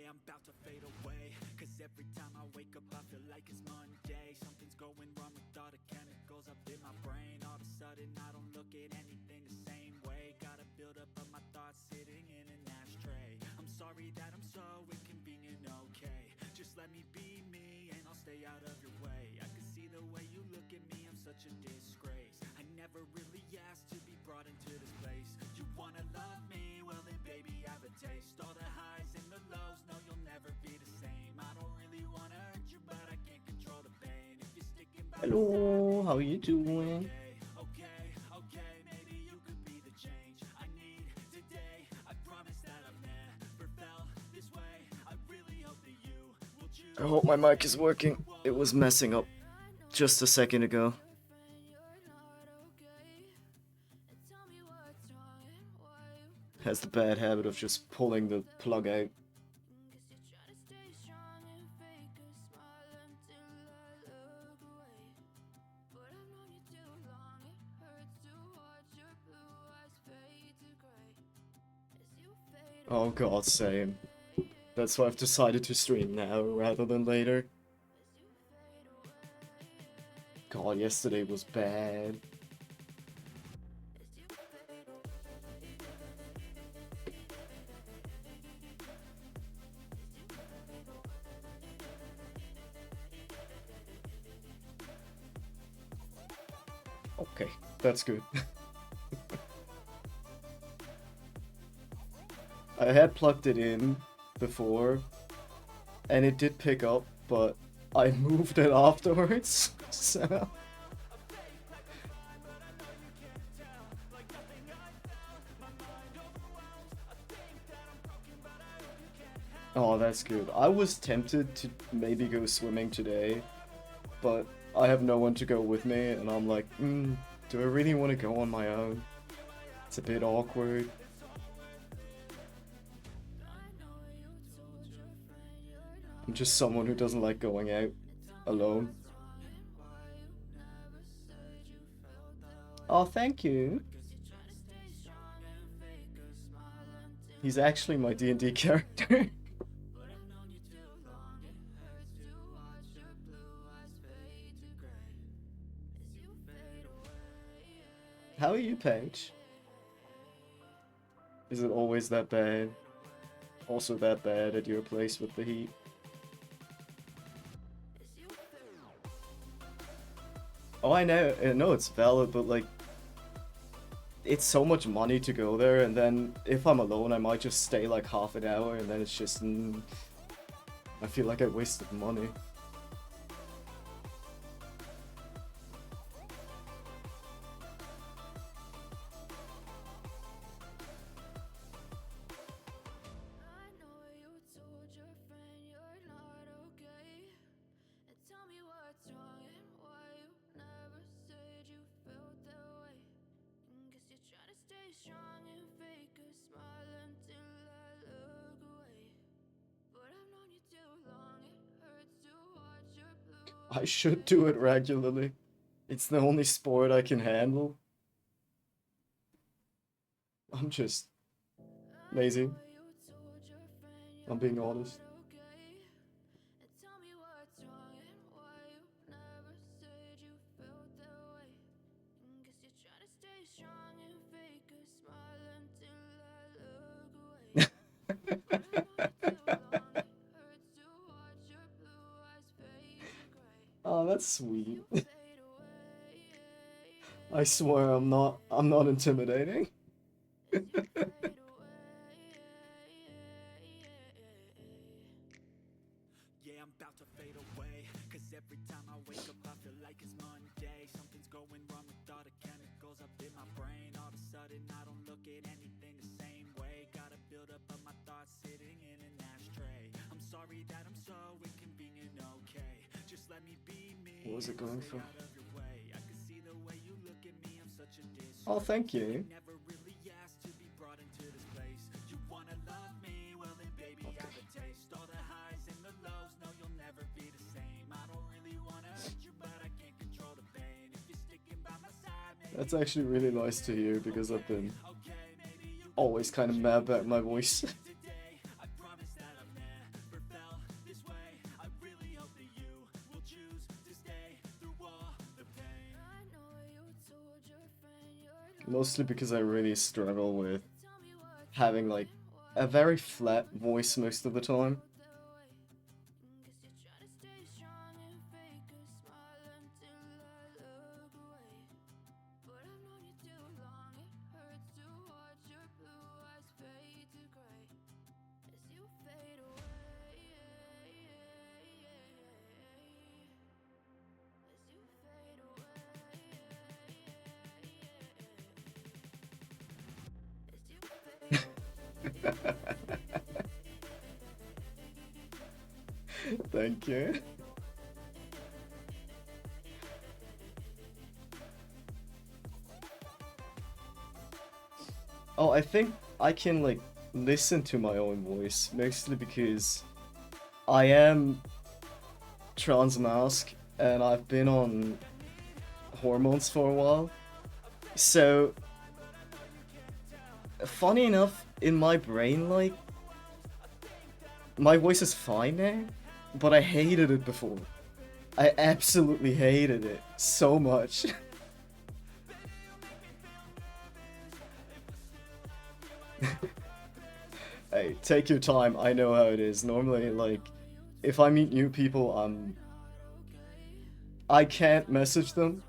I'm about to fade away, cause every time I wake up I feel like it's Monday. Something's going wrong with all the chemicals up in my brain. All of a sudden I don't look at anything the same way. Gotta build up of my thoughts sitting in an ashtray. I'm sorry that I'm so inconvenient, okay. Just let me be me and I'll stay out of your way. I can see the way you look at me, I'm such a disgrace. I never really asked to be brought into this place. You wanna love me? Well then baby have a taste. All the highs and the lows, no you'll never be the same. I don't really wanna hurt you but I can't control the pain. If you're sticking by my Hello, side, how are you doing? okay, maybe you could be the change I need today. I promise that I've never felt this way. I really hope that you will choose. I hope my mic is working. It was messing up just a second ago. Has the bad habit of just pulling the plug out. Oh god, same. That's why I've decided to stream now rather than later. God, yesterday was bad. Okay, that's good. I had plugged it in before, and it did pick up, but I moved it afterwards, so... Oh, that's good. I was tempted to maybe go swimming today, but I have no one to go with me, and I'm like, do I really want to go on my own? It's a bit awkward. I'm just someone who doesn't like going out alone. Oh, thank you. He's actually my D&D character. How are you, Paige? Is it always that bad? Also that bad at your place with the heat? Oh, I know it's valid, but like, it's so much money to go there, and then if I'm alone, I might just stay like half an hour, and then it's just, I feel like I wasted money. I should do it regularly. It's the only sport I can handle. I'm just lazy. I'm being honest. Oh, that's sweet. I swear I'm not intimidating. Yeah, I'm about to fade away, cause every time I wake up I feel like it's Monday. Something's going wrong with all the chemicals up in my brain. All of a sudden I don't look at anything the same way. Gotta build up of my thoughts sitting in an ashtray. I'm sorry that I'm so inconvenient, okay. Just let me be me. What was it going for? I can see the way you look at me, I'm such a disgrace. Oh, thank you. Never really asked to be brought into this place. You wanna love me? Well then baby have a taste. All the highs and the lows, no you'll never be the same. I don't really wanna hurt you but I can't control the pain. If you're sticking by my side, That's actually really nice to hear, because I've been always kind of mad about my voice. Mostly because I really struggle with having like a very flat voice most of the time. Thank you. Oh, I think I can like listen to my own voice, mostly because I am trans mask and I've been on hormones for a while. So, funny enough, in my brain, like, my voice is fine now, but I hated it before. I absolutely hated it so much. Hey, take your time. I know how it is. Normally, like, if I meet new people, I can't message them.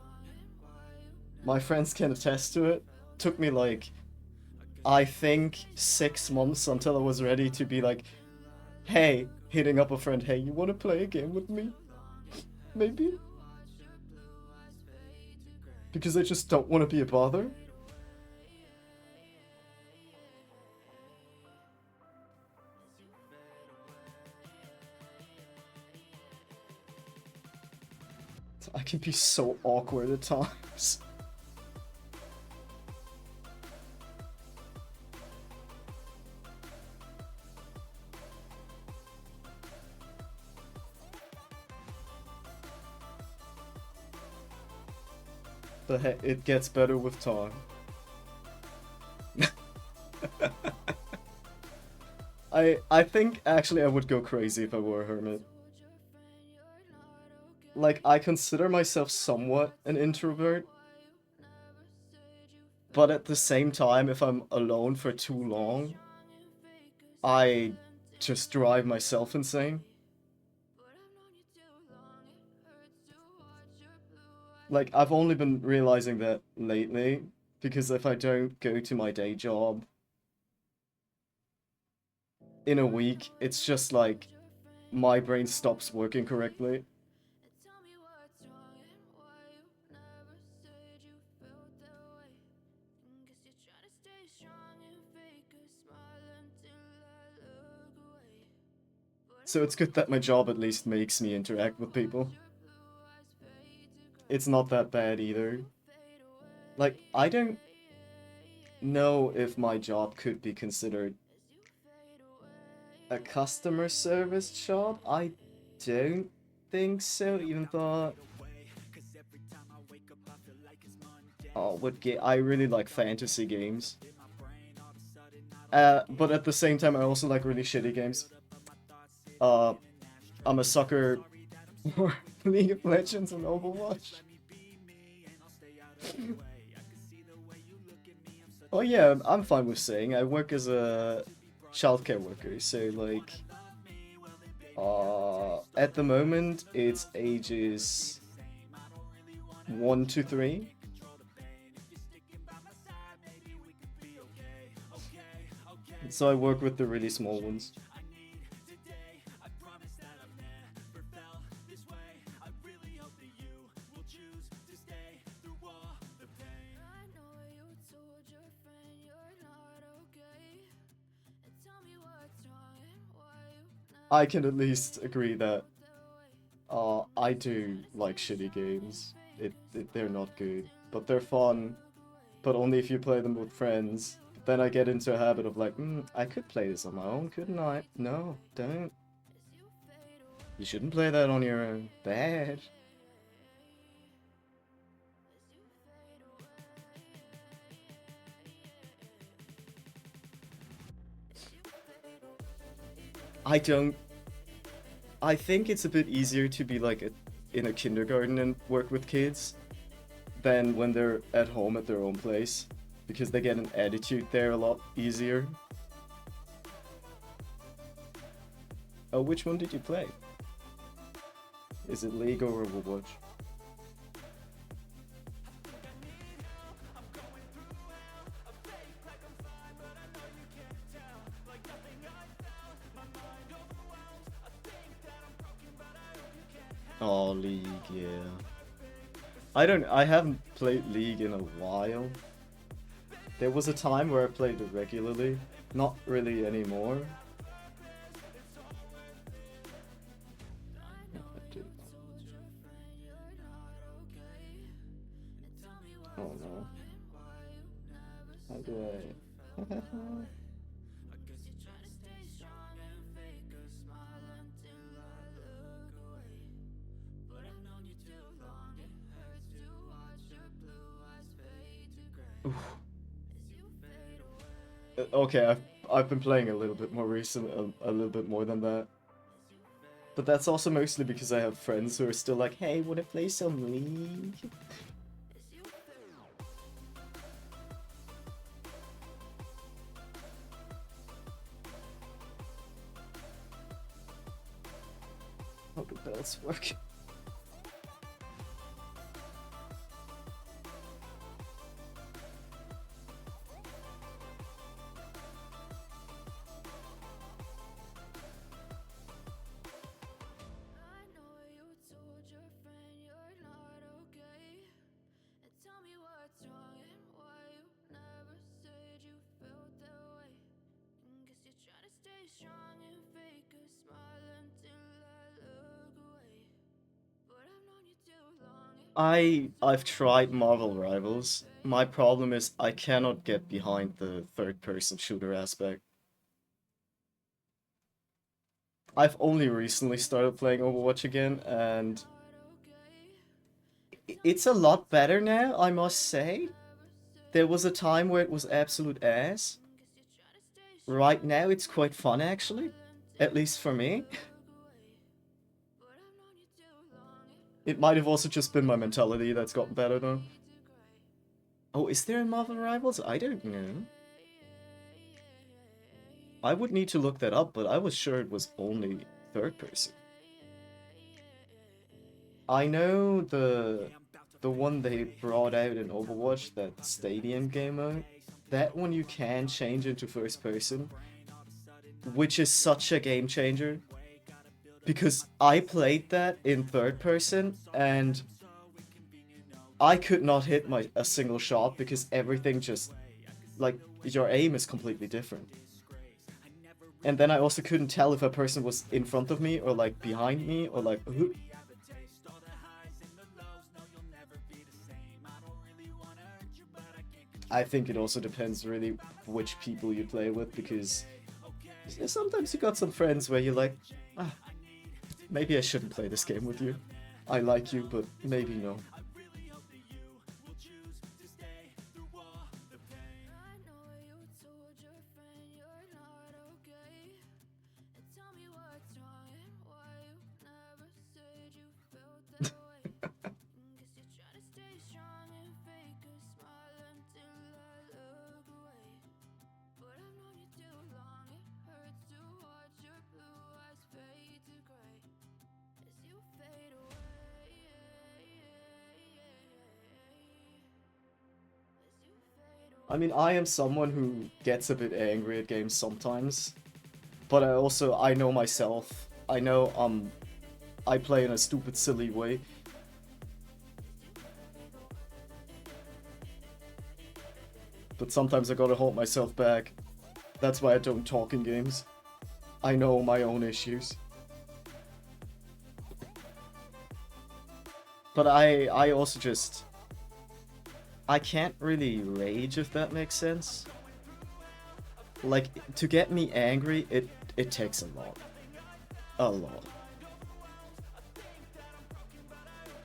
My friends can attest to it. Took me like, I think 6 months until I was ready to be like, hey, hitting up a friend, hey, you want to play a game with me? Maybe? Because I just don't want to be a bother. I can be so awkward at times. But hey, it gets better with time. I think actually I would go crazy if I were a hermit. Like, I consider myself somewhat an introvert, but at the same time, if I'm alone for too long, I just drive myself insane. Like, I've only been realizing that lately, because if I don't go to my day job in a week, it's just like my brain stops working correctly. So it's good that my job at least makes me interact with people. It's not that bad either. Like, I don't know if my job could be considered a customer service job. I don't think so, even though... Oh, what game? I really like fantasy games. But at the same time, I also like really shitty games. I'm a sucker for League of Legends and Overwatch. Oh yeah, I'm fine with saying I work as a childcare worker, so like, at the moment it's ages 1 to 3. So I work with the really small ones. I can at least agree that I do like shitty games. They're not good, but they're fun. But only if you play them with friends. But then I get into a habit of like, I could play this on my own, couldn't I? No, don't. You shouldn't play that on your own. Bad. I don't. I think it's a bit easier to be like in a kindergarten and work with kids than when they're at home at their own place. because they get an attitude there a lot easier. Oh, which one did you play? Is it League or Overwatch? Oh, League, yeah. I haven't played League in a while. There was a time where I played it regularly. Not really anymore. Oh no. How do I... Okay, I've been playing a little bit more recent, a little bit more than that. But that's also mostly because I have friends who are still like, hey, wanna play some League? How do bells work? I've tried Marvel Rivals. My problem is I cannot get behind the third-person shooter aspect. I've only recently started playing Overwatch again, and it's a lot better now, I must say. There was a time where it was absolute ass. Right now it's quite fun, actually. At least for me. It might have also just been my mentality that's gotten better, though. Oh, is there a Marvel Rivals? I don't know. I would need to look that up, but I was sure it was only third person. I know the one they brought out in Overwatch, that Stadium game mode, that one you can change into first person, which is such a game changer. Because I played that in third person, and I could not hit a single shot because everything just, like, your aim is completely different. And then I also couldn't tell if a person was in front of me or like behind me or like who. I think it also depends really which people you play with, because sometimes you got some friends where you're like, ah, maybe I shouldn't play this game with you. I like you, but maybe no. I mean, I am someone who gets a bit angry at games sometimes, but I know myself. I know I play in a stupid, silly way. But sometimes I gotta hold myself back. That's why I don't talk in games. I know my own issues. But I also just... I can't really rage, if that makes sense. Like, to get me angry, it takes a lot. A lot.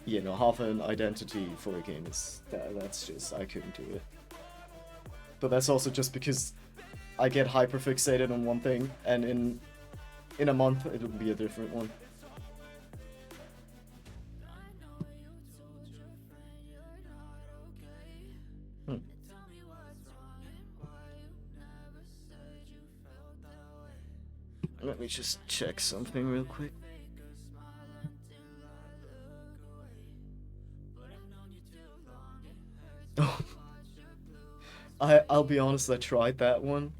You know, half an identity for a game is... that's just... I couldn't do it. But that's also just because I get hyperfixated on one thing, and in a month it'll be a different one. Let me just check something real quick. Oh, I'll be honest, I tried that one.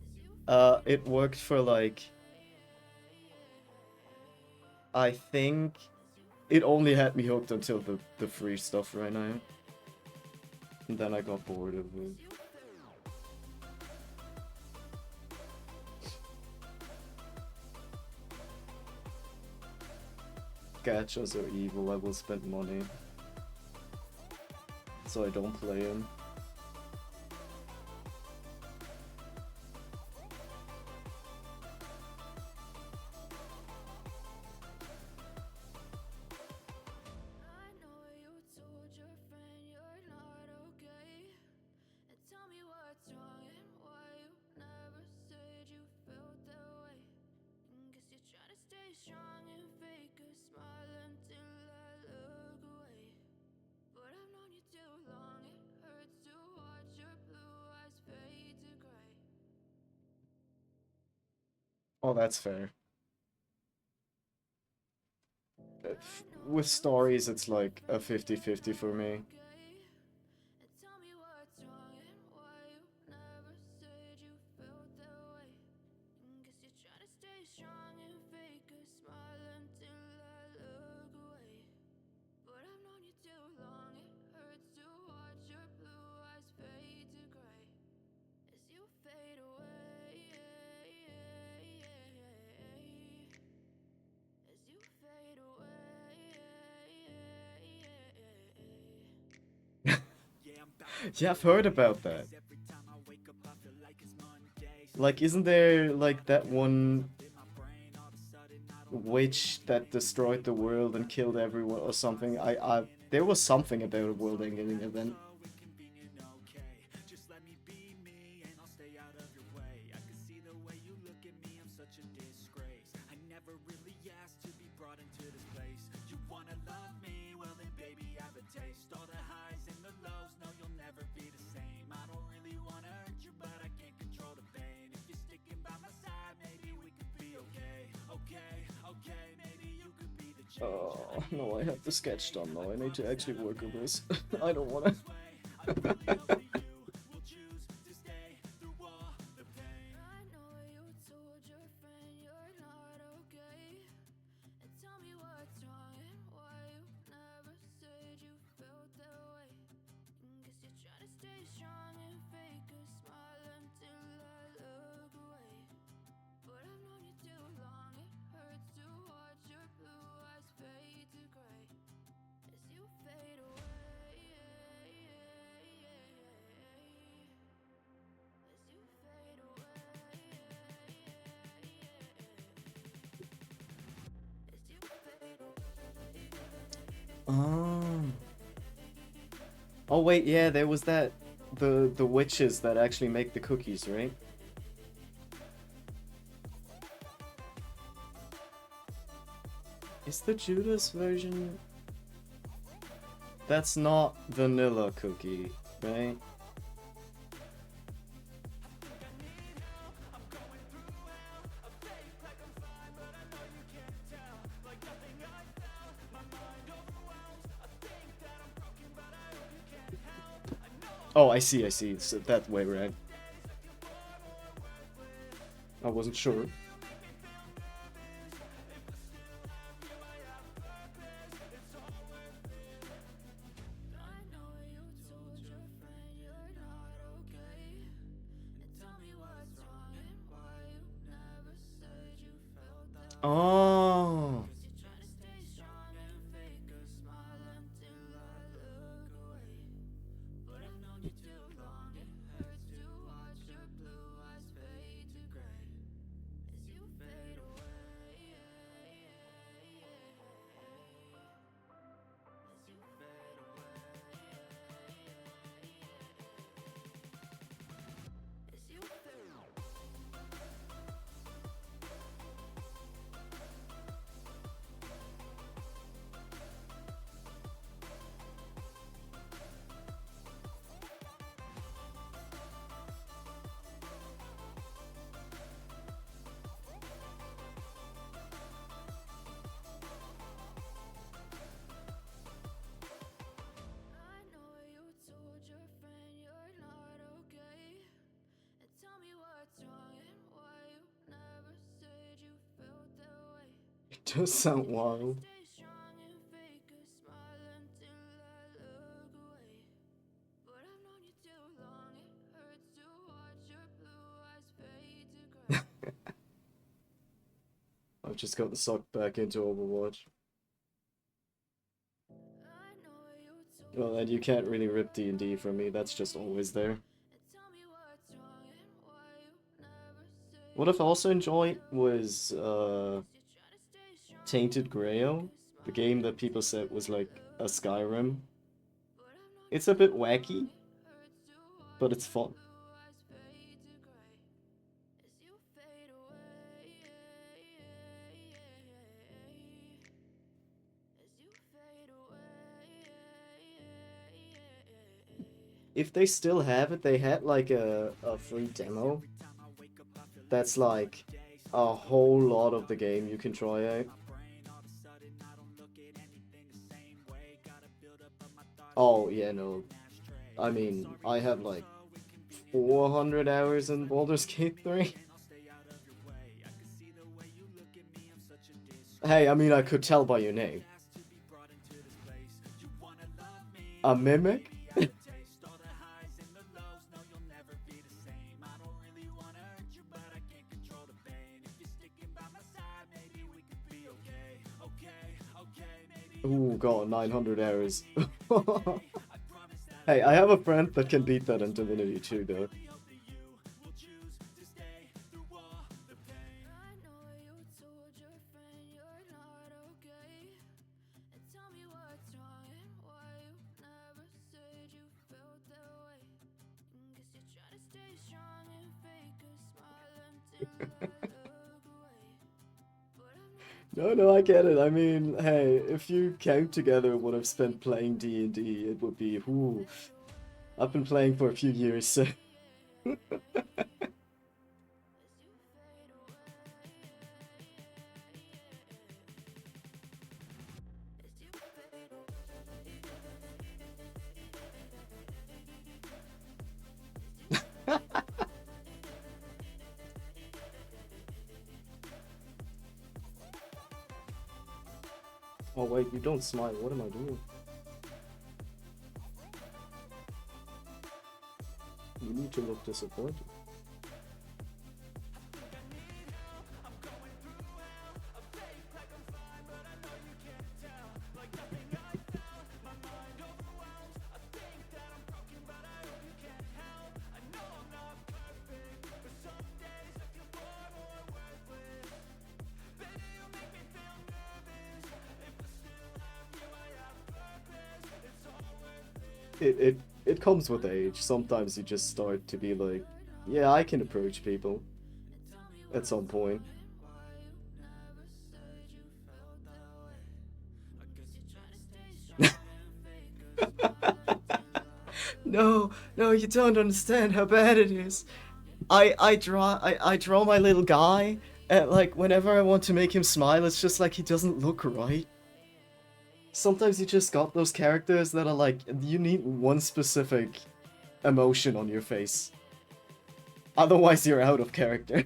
It worked for like, I think it only had me hooked until the free stuff ran out. And then I got bored of it. Gachas are evil, I will spend money. So I don't play them. Oh, that's fair. With stories, it's like a 50-50 for me. Yeah, I've heard about that. Like, isn't there, like, that one witch that destroyed the world and killed everyone or something? There was something about a world-ending event. Oh, no, I have the sketch done now. I need to actually work on this. I don't wanna. Oh. Oh wait, yeah, there was that the witches that actually make the cookies, right? Is the Judas version? That's not vanilla cookie, right? Oh, I see, I see. It's that way, right? I wasn't sure. Oh. does sound wild. I've just gotten sucked back into Overwatch. Well, and you can't really rip D&D from me, that's just always there. What I've also enjoyed was Tainted Grail, the game that people said was like a Skyrim. It's a bit wacky, but it's fun. If they still have it, they had like a free demo that's like a whole lot of the game you can try out. Oh, yeah, no. I mean, I have like 400 hours in Baldur's Gate 3. Hey, I mean, I could tell by your name. A mimic? Ooh, god, 900 hours. Hey, I have a friend that can beat that in Divinity 2, though. No, I get it. I mean, hey, if you count together what I've spent playing D&D, it would be, ooh, I've been playing for a few years, so... Oh wait, you don't smile. What am I doing? You need to look disappointed. It comes with age. Sometimes you just start to be like, yeah, I can approach people at some point. No, no, you don't understand how bad it is. I draw my little guy, and like whenever I want to make him smile, it's just like he doesn't look right. Sometimes you just got those characters that are like, you need one specific emotion on your face. Otherwise you're out of character.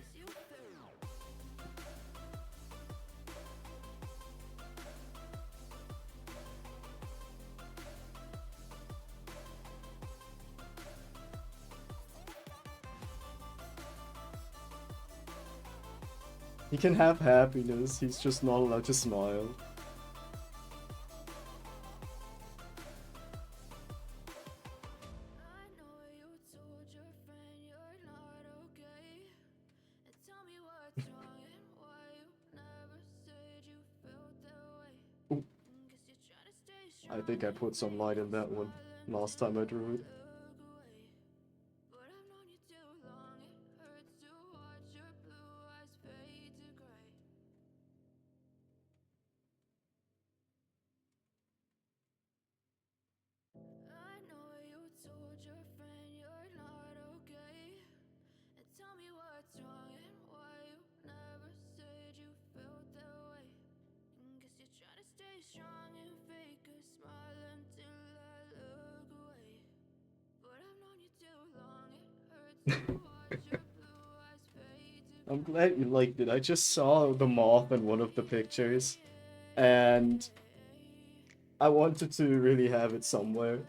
He can have happiness, he's just not allowed to smile. I think I put some light in that one last time I drew it. I'm glad you liked it. I just saw the moth in one of the pictures, and I wanted to really have it somewhere.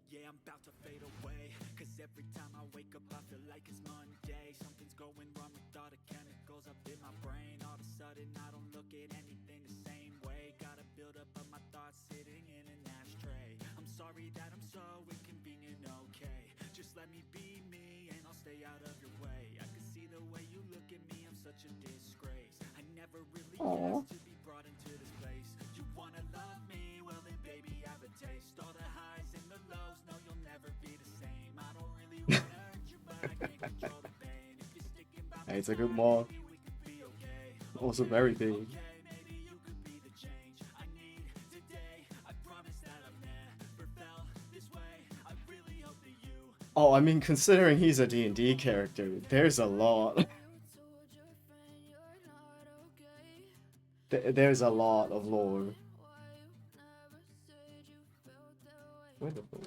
Yeah, I'm about to fade away, cause every time I wake up I feel like it's Monday. Something's going wrong with all the chemicals up in my brain. All of a sudden I don't look at anything the same way. Gotta build up of my thoughts sitting in an ashtray. I'm sorry that I'm so inconvenient, okay. Just let me be me and I'll stay out of your way. I can see the way you look at me, I'm such a disgrace. I never really Aww. asked to be brought into this place. You wanna love me? Well then baby I have a taste. All the highs and the lows, no you'll never be the same. I don't really wanna hurt you but I can't control the pain. If you're sticking by my It's a good moth. maybe we could be okay. Also very big. Okay, maybe you could be the change I need today. I promise that I've never felt this way. I really hope that you Oh, I mean, considering he's a D&D character, there's a lot. There's a lot of lore. Where the fuck?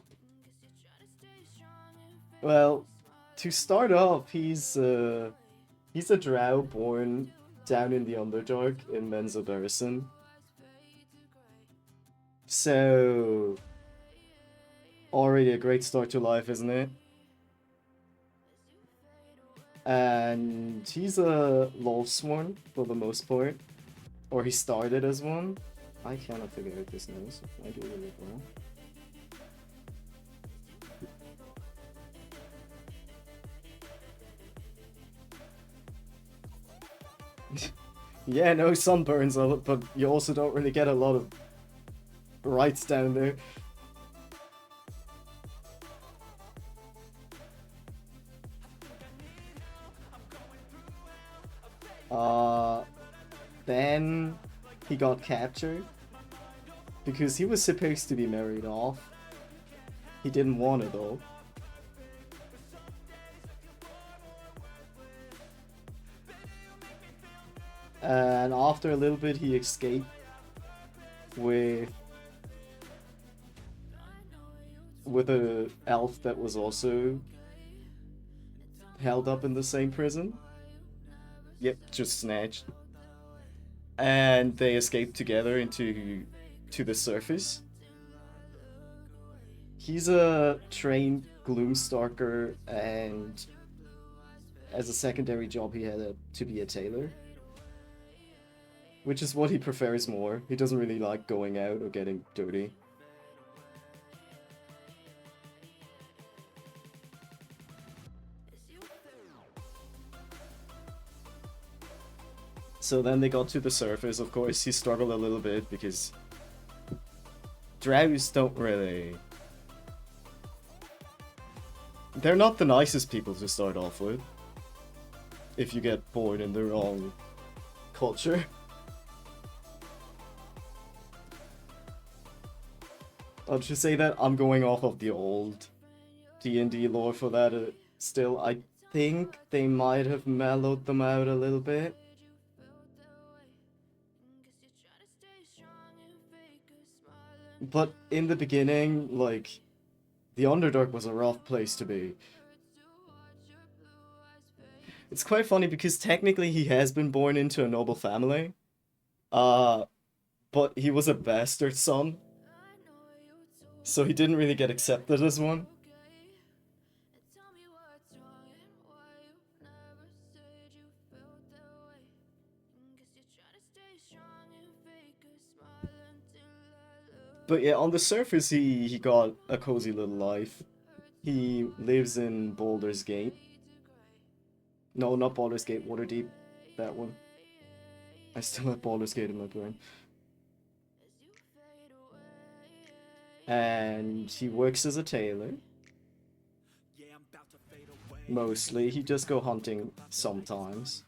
Well, to start off, he's a drow born down in the Underdark in Menzoberranzan. So, already a great start to life, isn't it? And he's a Lolsworn for the most part. Or he started as one. I cannot figure out this nose. I do really well. Yeah, no sunburns, but you also don't really get a lot of rights down there. Then he got captured because he was supposed to be married off. He didn't want it though. And after a little bit he escaped with a elf that was also held up in the same prison. Yep, just snatched. And they escaped together into the surface. He's a trained gloomstalker, and as a secondary job he had to be a tailor. Which is what he prefers more. He doesn't really like going out or getting dirty. So then they got to the surface. Of course, he struggled a little bit because Drows don't really... They're not the nicest people to start off with. If you get born in the wrong culture. I'll just say that I'm going off of the old D&D lore for that still. I think they might have mellowed them out a little bit. But in the beginning, like, the Underdark was a rough place to be. It's quite funny because technically he has been born into a noble family. But he was a bastard son. So he didn't really get accepted as one. But yeah, on the surface he got a cozy little life. He lives in Baldur's Gate. No, not Baldur's Gate, Waterdeep. That one. I still have Baldur's Gate in my brain. And he works as a tailor. Mostly. He does go hunting sometimes.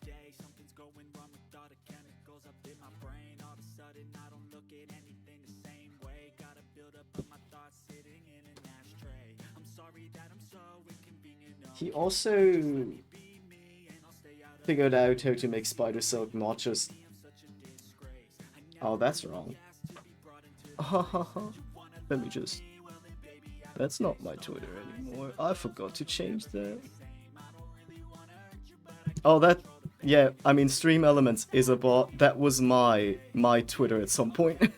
He also figured out how to make spider silk, not just... Oh, that's wrong. Let me just... That's not my Twitter anymore. I forgot to change that. Oh, that... Yeah, I mean, Stream Elements is a bot. That was my Twitter at some point.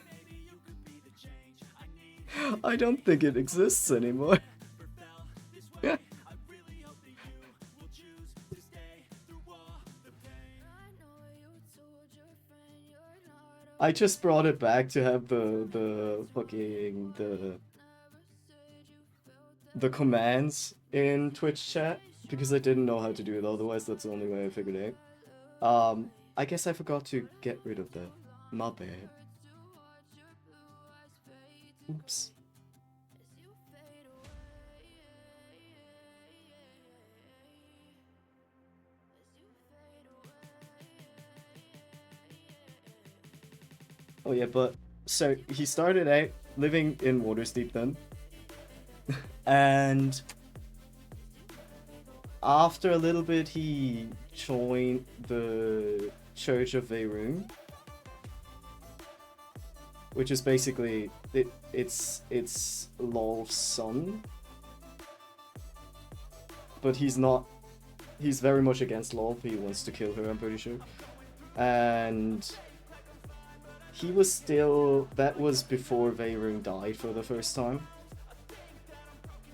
I don't think it exists anymore. I just brought it back to have the fucking the commands in Twitch chat because I didn't know how to do it otherwise. That's the only way I figured it out. I guess I forgot to get rid of that. My bad. Oops. Oh yeah, but so he started out living in Waterdeep then, and after a little bit he joined the Church of Veyruun, which is basically it's Lol's son, but he's not. He's very much against Lol. He wants to kill her, I'm pretty sure, and he was still... That was before Veyruun died for the first time.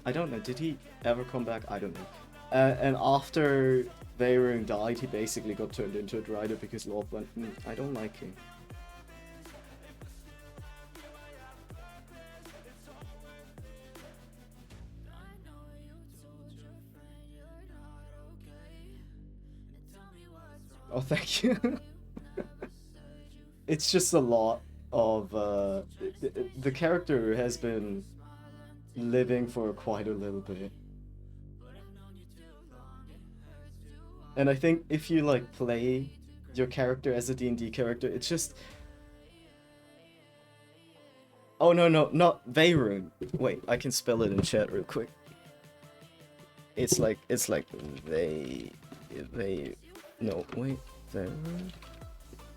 I don't know, did he ever come back? I don't know. And after Veyruun died, he basically got turned into a Drider because Lord went, I don't like him. Oh, thank you. It's just a lot of the character has been living for quite a little bit, and I think if you like play your character as a D&D character, it's just... Oh no, not Veyruun. Wait, I can spell it in chat real quick. It's like they no, wait, Veyruun,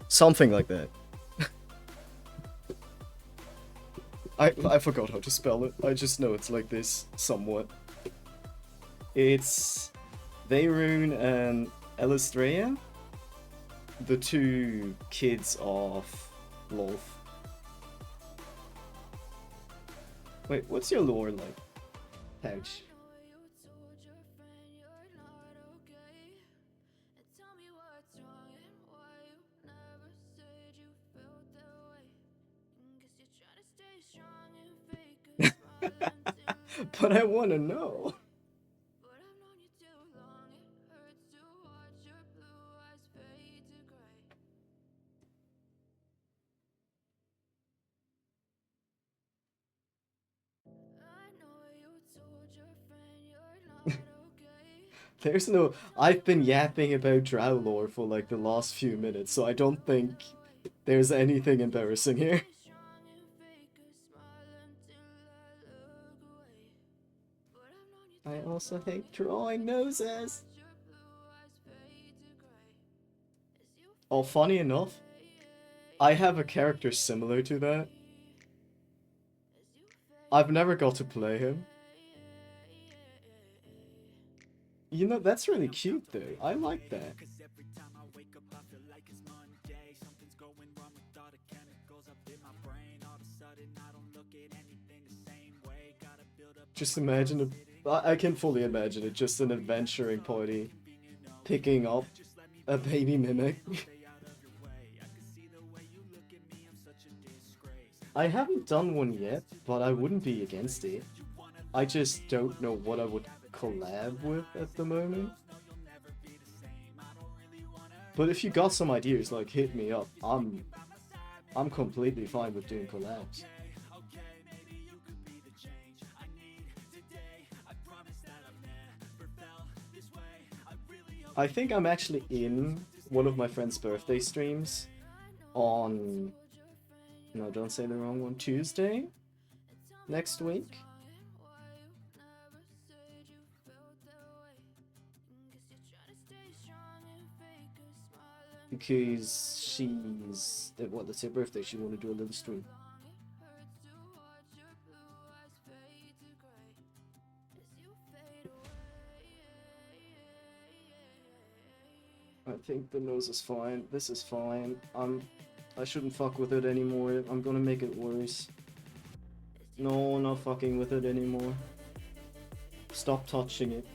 something like that. I forgot how to spell it. I just know it's like this, somewhat. It's Veyruun and Elistrea, the two kids of Lolth. Wait, what's your lore like, Pouch? But I want to know. There's no... I've been yapping about Drow lore for like the last few minutes, so I don't think there's anything embarrassing here. I also hate drawing noses. Oh, funny enough, I have a character similar to that. I've never got to play him. You know, that's really cute though. I like that. Just imagine I can fully imagine it, just an adventuring party picking up a baby mimic. I haven't done one yet, but I wouldn't be against it. I just don't know what I would collab with at the moment. But if you got some ideas, like, hit me up. I'm completely fine with doing collabs. I think I'm actually in one of my friend's birthday streams on... No, don't say the wrong one. Tuesday? Next week? Because she's... Well, it's her birthday, she wanted to do a little stream. I think the nose is fine. This is fine. I shouldn't fuck with it anymore. I'm gonna make it worse. No, not fucking with it anymore. Stop touching it.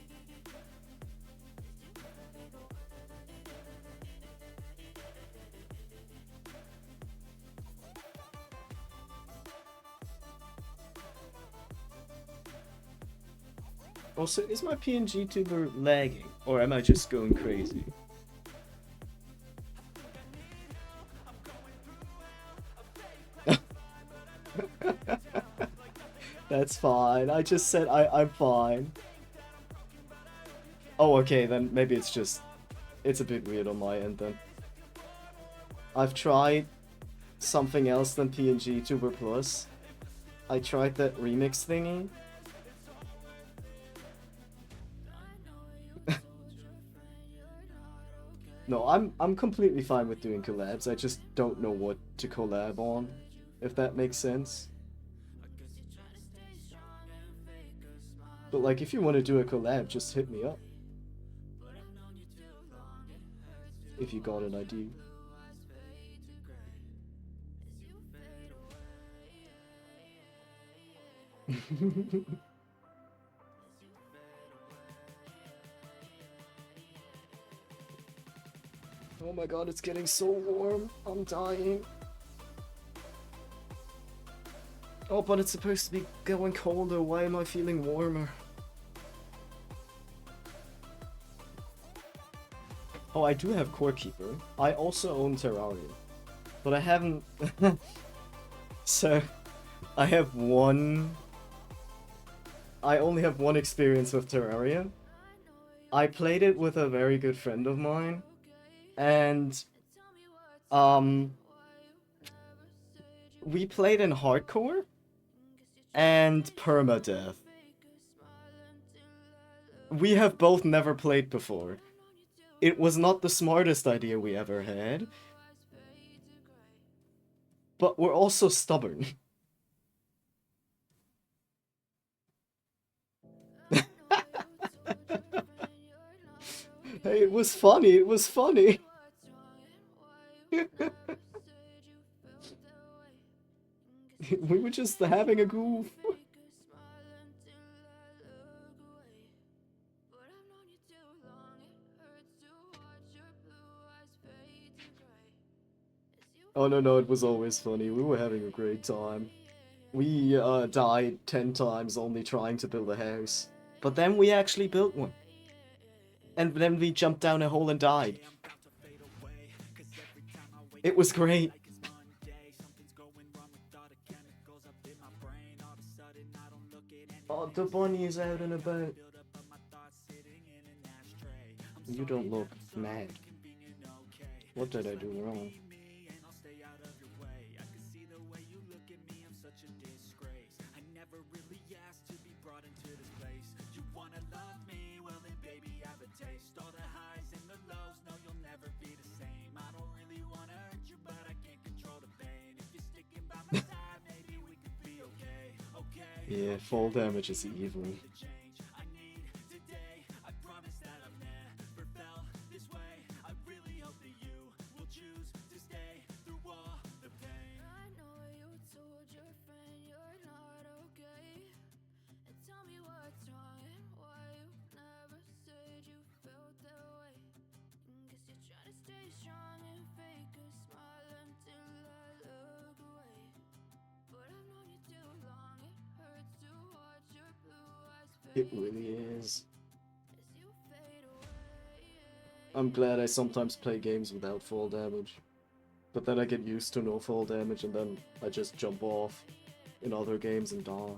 Also, is my PNG tuber lagging? Or am I just going crazy? That's fine. I just said I'm fine. Oh, okay, then maybe it's just... It's a bit weird on my end then. I've tried something else than PNG Tuber Plus. I tried that remix thingy. No, I'm completely fine with doing collabs. I just don't know what to collab on, if that makes sense. But like, if you want to do a collab, just hit me up. If you got an idea. Oh my god, it's getting so warm. I'm dying. Oh, but it's supposed to be going colder. Why am I feeling warmer? Oh, I do have Core Keeper. I also own Terraria. But I haven't... So, I have one... I only have one experience with Terraria. I played it with a very good friend of mine. And... we played in hardcore. And permadeath. We have both never played before. It was not the smartest idea we ever had. But we're also stubborn. Hey, it was funny, it was funny. We were just having a goof. Oh no, it was always funny. We were having a great time. We died 10 times only trying to build a house. But then we actually built one. And then we jumped down a hole and died. It was great. Oh, the bunny is out and about. You don't look mad. What did I do wrong? Yeah, fall damage is evil. It really is. I'm glad I sometimes play games without fall damage. But then I get used to no fall damage and then I just jump off in other games and die.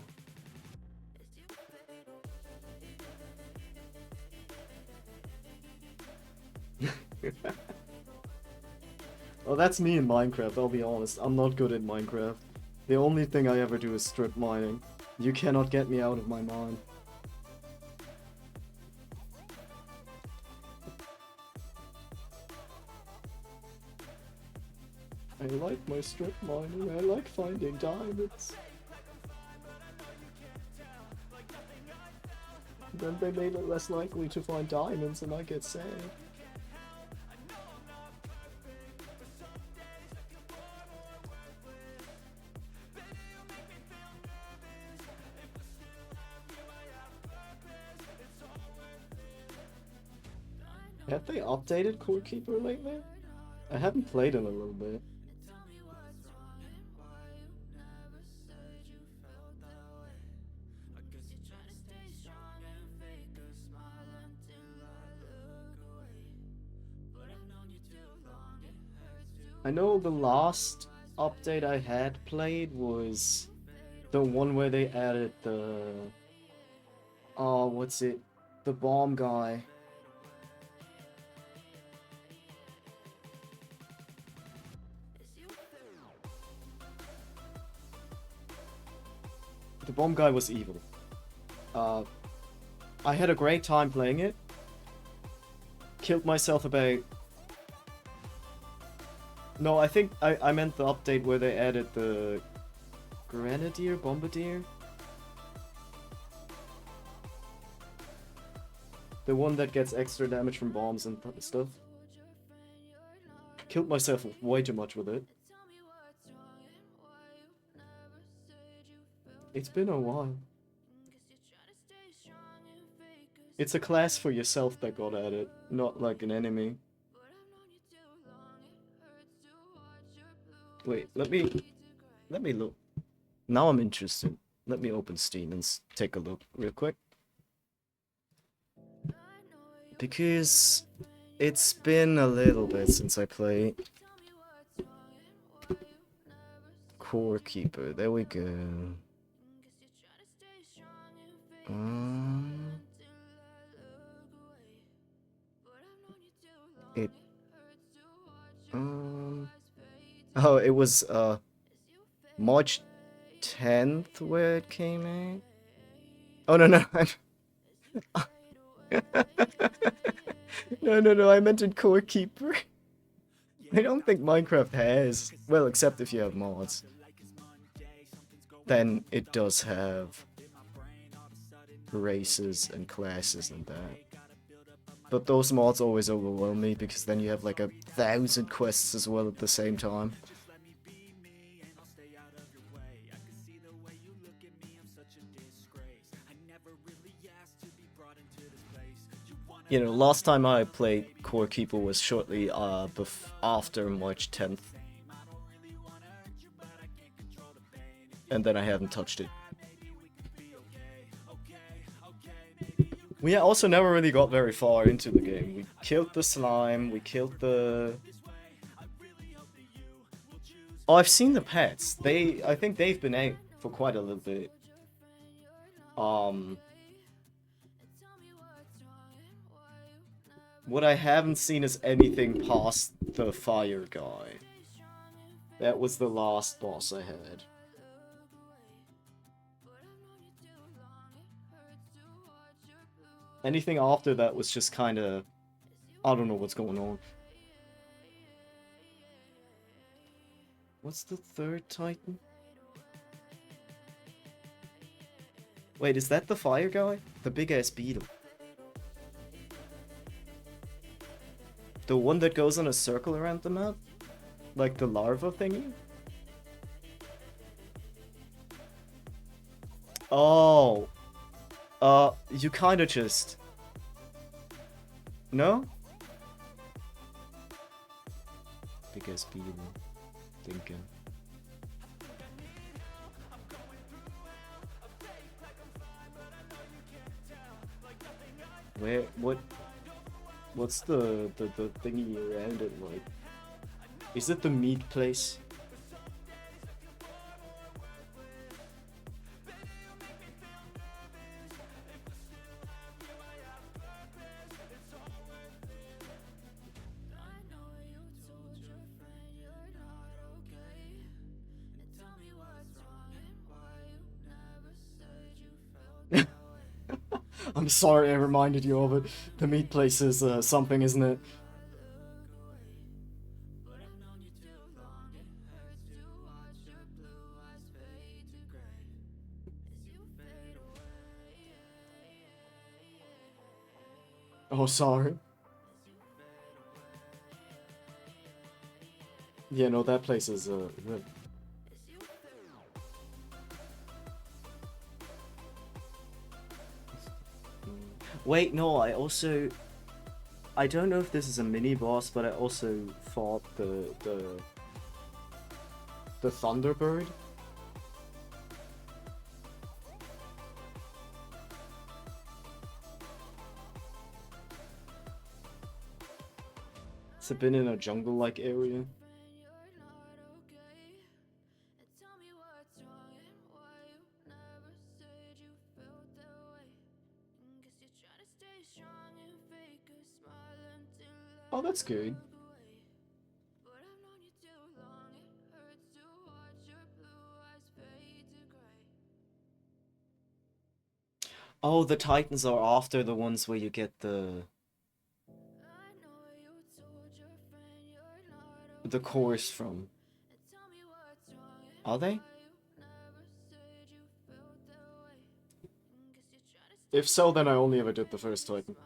Oh, that's me in Minecraft, I'll be honest. I'm not good at Minecraft. The only thing I ever do is strip mining. You cannot get me out of my mine. I like my strip mining, I like finding diamonds. Then they made it less likely to find diamonds and I get sad. Have they updated Core Keeper lately? I haven't played in a little bit. I know the last update I had played was the one where they added the... Oh, what's it? The bomb guy. The bomb guy was evil. I had a great time playing it. Killed myself about... No, I think I meant the update where they added the... Grenadier? Bombardier? The one that gets extra damage from bombs and stuff. Killed myself way too much with it. It's been a while. It's a class for yourself that got added, not like an enemy. Wait, let me look. Now I'm interested. Let me open Steam and take a look real quick. Because it's been a little bit since I played Core Keeper. There we go. It Oh, it was March 10th where it came out. Oh no. No, I meant in Core Keeper. I don't think Minecraft has, well, except if you have mods. Then it does have races and classes and that. But those mods always overwhelm me because then you have like 1,000 quests as well at the same time. You know, last time I played Core Keeper was shortly after March 10th. And then I haven't touched it. We also never really got very far into the game. We killed the slime, we killed the... Oh, I've seen the pets. I think they've been out for quite a little bit. What I haven't seen is anything past the fire guy. That was the last boss I had. Anything after that was just kind of... I don't know what's going on. What's the third Titan? Wait, is that the fire guy? The big-ass beetle. The one that goes in a circle around the map? Like the larva thingy? Oh. You kinda just... No? Big-ass beetle. Thinking. Where, what's the thingy around it like? Is it the meat place? I'm sorry I reminded you of it. The meat place is something, isn't it? Oh, sorry. Yeah, no, that place is Wait, no, I also... I don't know if this is a mini boss, but I also fought the Thunderbird. It's been in a jungle-like area. Oh, that's good. Oh, the Titans are after the ones where you get the chorus from. Are they? If so, then I only ever did the first Titan.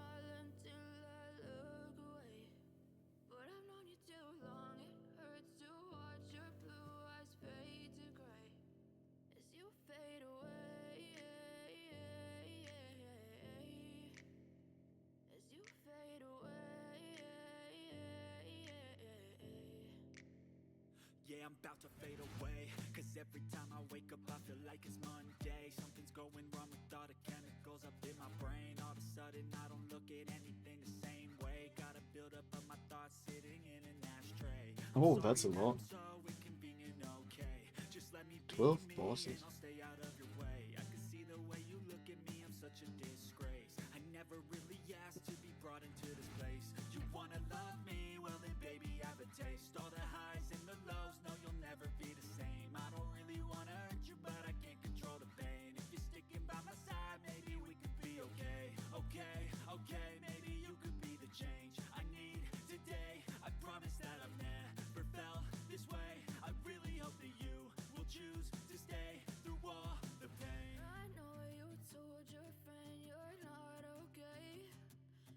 Yeah, I'm about to fade away, cause every time I wake up I feel like it's Monday. Something's going wrong with all the chemicals up in my brain. All of a sudden I don't look at anything the same way. Gotta build up of my thoughts sitting in an ashtray. Oh, that's a lot. So inconvenient, okay. Just let me be 12 me bosses. and I'll stay out of your way. I can see the way you look at me, I'm such a disgrace. I never really asked to be brought into this place. You wanna love me? Well then baby have a taste. All the highs and the lows, no you'll never be the same. I don't really wanna hurt you, but I can't control the pain. If you're sticking by my side, maybe we could be okay. Okay, maybe you could be the change I need today. I promise that I've never felt this way. I really hope that you will choose to stay through all the pain. I know you told your friend you're not okay,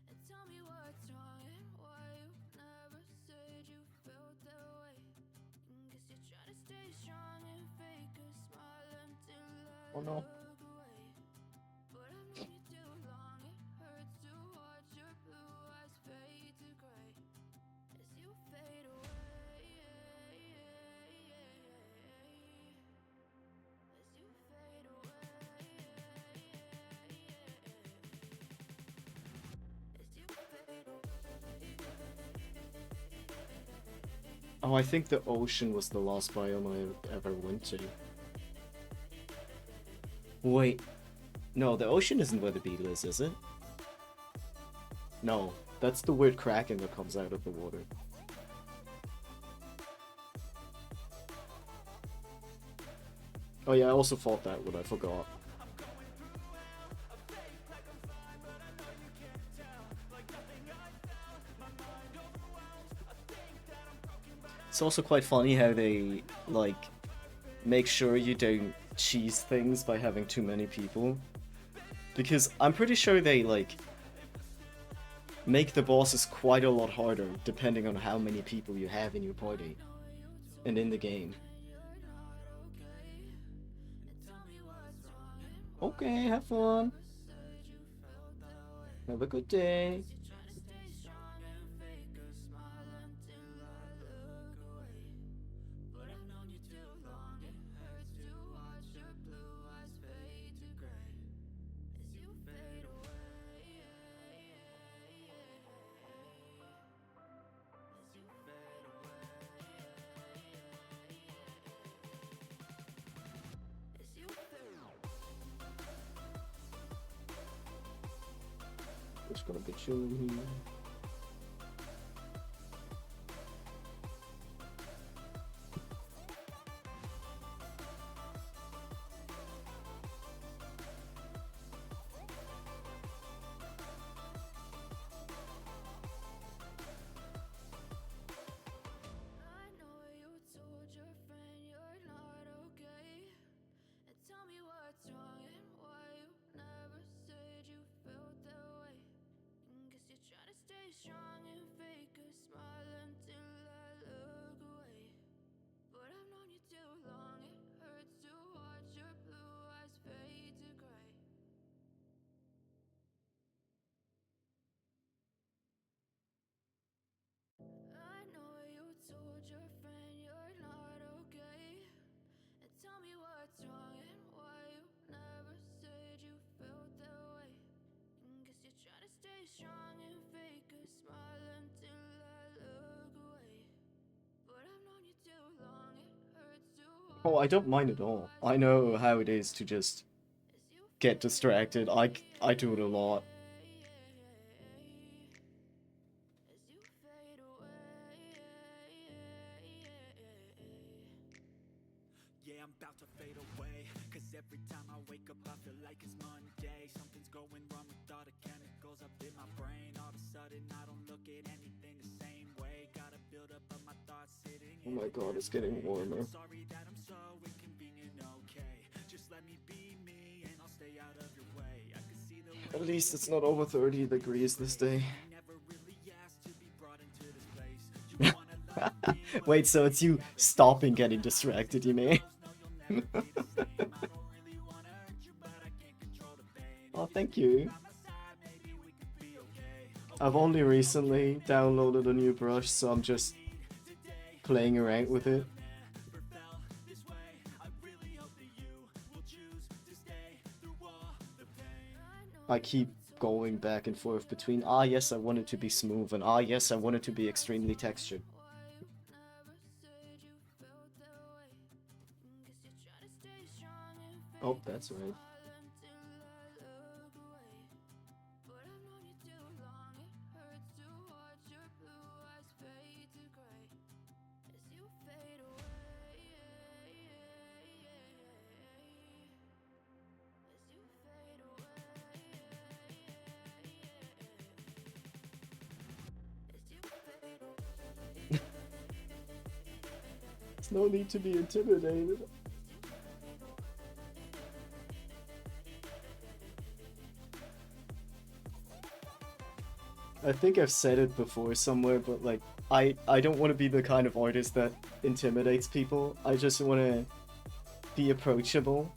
and tell me what's wrong and why you never said you felt that way. Guess you're trying to stay strong and fake a smile until I Oh no. look away. But I've known you too long, it hurts to watch your blue eyes fade to gray as you fade away. As you fade away. As you fade away. Oh, I think the ocean was the last biome I ever went to. Wait. No, the ocean isn't where the beetle is it? No, that's the weird kraken that comes out of the water. Oh yeah, I also fought that one, I forgot. It's also quite funny how they, like, make sure you don't cheese things by having too many people. Because I'm pretty sure they, like, make the bosses quite a lot harder depending on how many people you have in your party and in the game. Okay, have fun. Have a good day. Just gonna be chilling here. Oh, I don't mind at all. I know how it is to just get distracted. I do it a lot. Yeah, I'm about to fade away. Cause every time I wake up, I feel like it's Monday. Something's going wrong with all the chemicals up in my brain. All of a sudden, I don't look at anything the same way. Gotta build up of my thoughts sitting Oh my god, it's getting warmer. sorry that I'm so inconvenient, okay. Just let me be me and I'll stay out of your way. I can see the At least it's not over 30 degrees this day. never really asked to be brought into this place. You wanna love me, Wait, so it's you stopping getting distracted, you mean? Oh, thank you. I've only recently downloaded a new brush, so I'm just playing around with it. I keep going back and forth between, ah yes, I want it to be smooth, and ah yes, I want it to be extremely textured. Oh, that's right. There's no need to be intimidated. I think I've said it before somewhere, but like, I don't want to be the kind of artist that intimidates people. I just want to be approachable.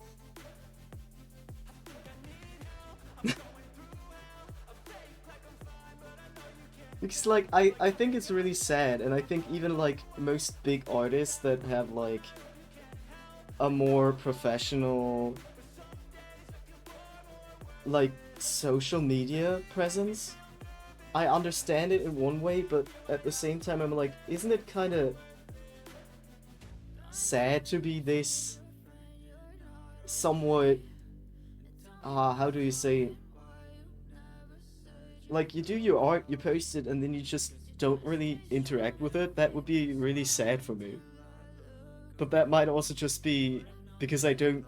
Because like, I think it's really sad, and I think even like most big artists that have like a more professional like social media presence, I understand it in one way, but at the same time I'm like, isn't it kind of sad to be this somewhat, how do you say it? Like, you do your art, you post it, and then you just don't really interact with it. That would be really sad for me. But that might also just be because I don't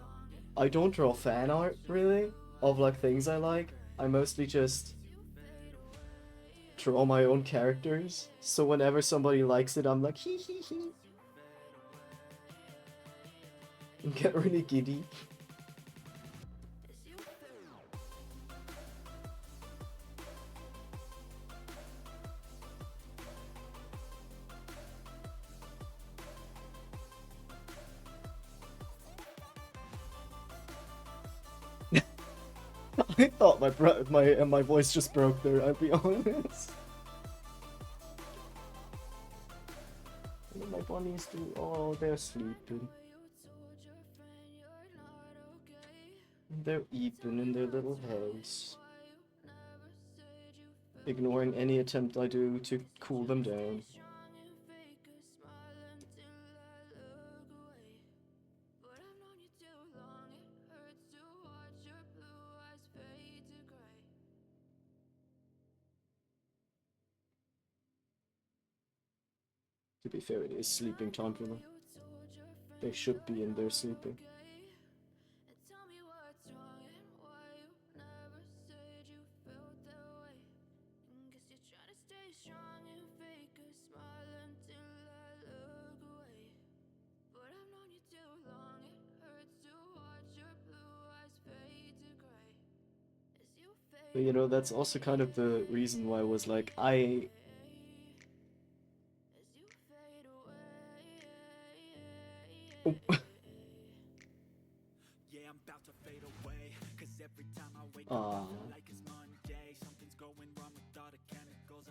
draw fan art, really, of like things I like. I mostly just draw my own characters. So whenever somebody likes it, I'm like, hee hee hee. And get really giddy. I thought my voice just broke there, I'll be honest. What do my bunnies do? Oh, they're sleeping. They're eating in their little house. Ignoring any attempt I do to cool them down. To be fair, it is sleeping time for them. They should be in there sleeping. But you know, that's also kind of the reason why I was like, oh.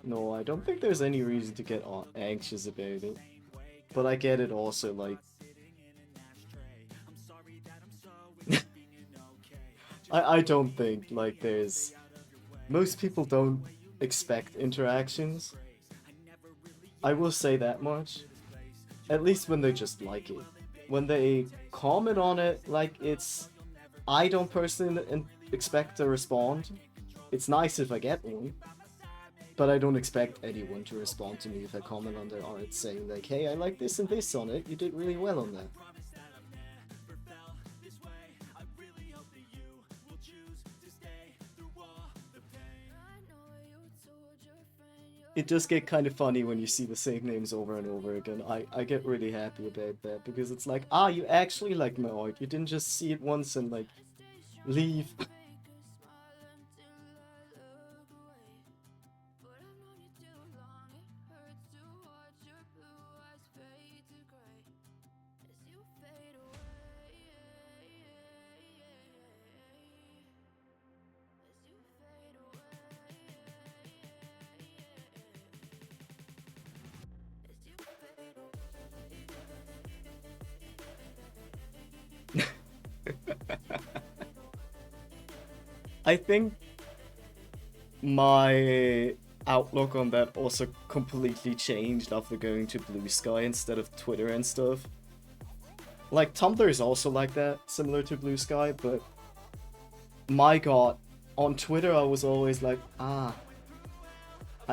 No, I don't think there's any reason to get anxious about it. But I get it also, like... I don't think, like, there's... Most people don't expect interactions. I will say that much. At least when they just like it. When they comment on it like it's... I don't personally expect to respond. It's nice if I get one. But I don't expect anyone to respond to me if I comment on their art saying like, hey, I like this and this on it, you did really well on that. It does get kind of funny when you see the same names over and over again. I get really happy about that, because it's like, ah, you actually like my art. You didn't just see it once and like, leave. I think my outlook on that also completely changed after going to Blue Sky instead of Twitter and stuff. Like, Tumblr is also like that, similar to Blue Sky, but my god, on Twitter I was always like, I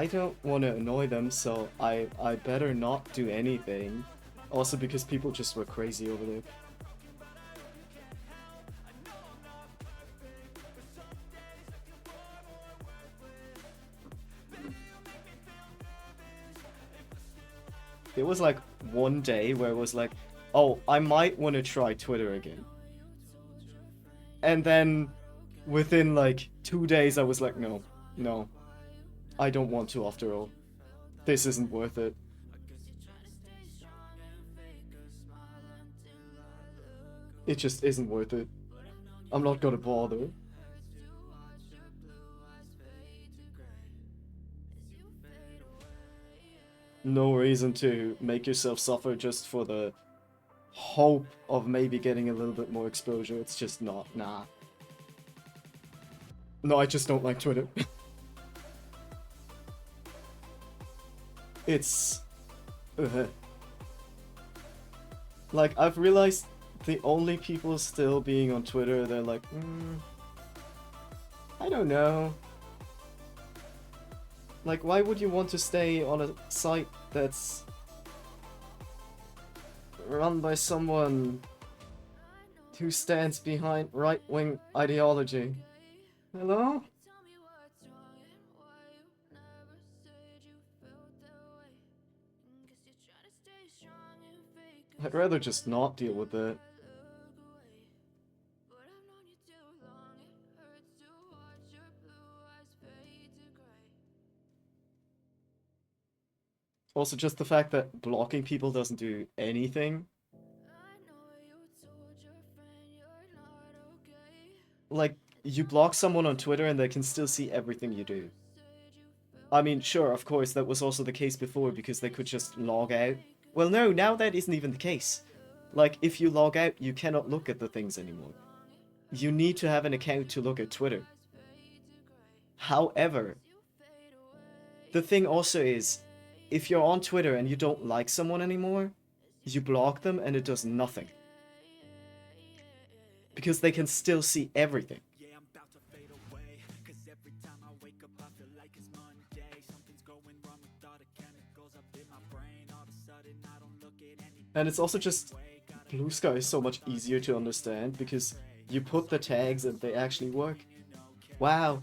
don't want to annoy them, so I better not do anything. Also because people just were crazy over there. It was like one day where it was like, oh, I might want to try Twitter again. And then within like 2 days I was like, no, I don't want to after all. This isn't worth it. It just isn't worth it. I'm not gonna bother. No reason to make yourself suffer just for the hope of maybe getting a little bit more exposure. It's just not, nah. No, I just don't like Twitter. It's... Like, I've realized the only people still being on Twitter, they're like, I don't know. Like, why would you want to stay on a site that's run by someone who stands behind right-wing ideology? Hello? I'd rather just not deal with it. Also, just the fact that blocking people doesn't do anything. Like, you block someone on Twitter and they can still see everything you do. I mean, sure, of course, that was also the case before because they could just log out. Well, no, now that isn't even the case. Like, if you log out, you cannot look at the things anymore. You need to have an account to look at Twitter. However, the thing also is, if you're on Twitter and you don't like someone anymore, you block them and it does nothing. Because they can still see everything. And it's also just, Blue Sky is so much easier to understand because you put the tags and they actually work. Wow.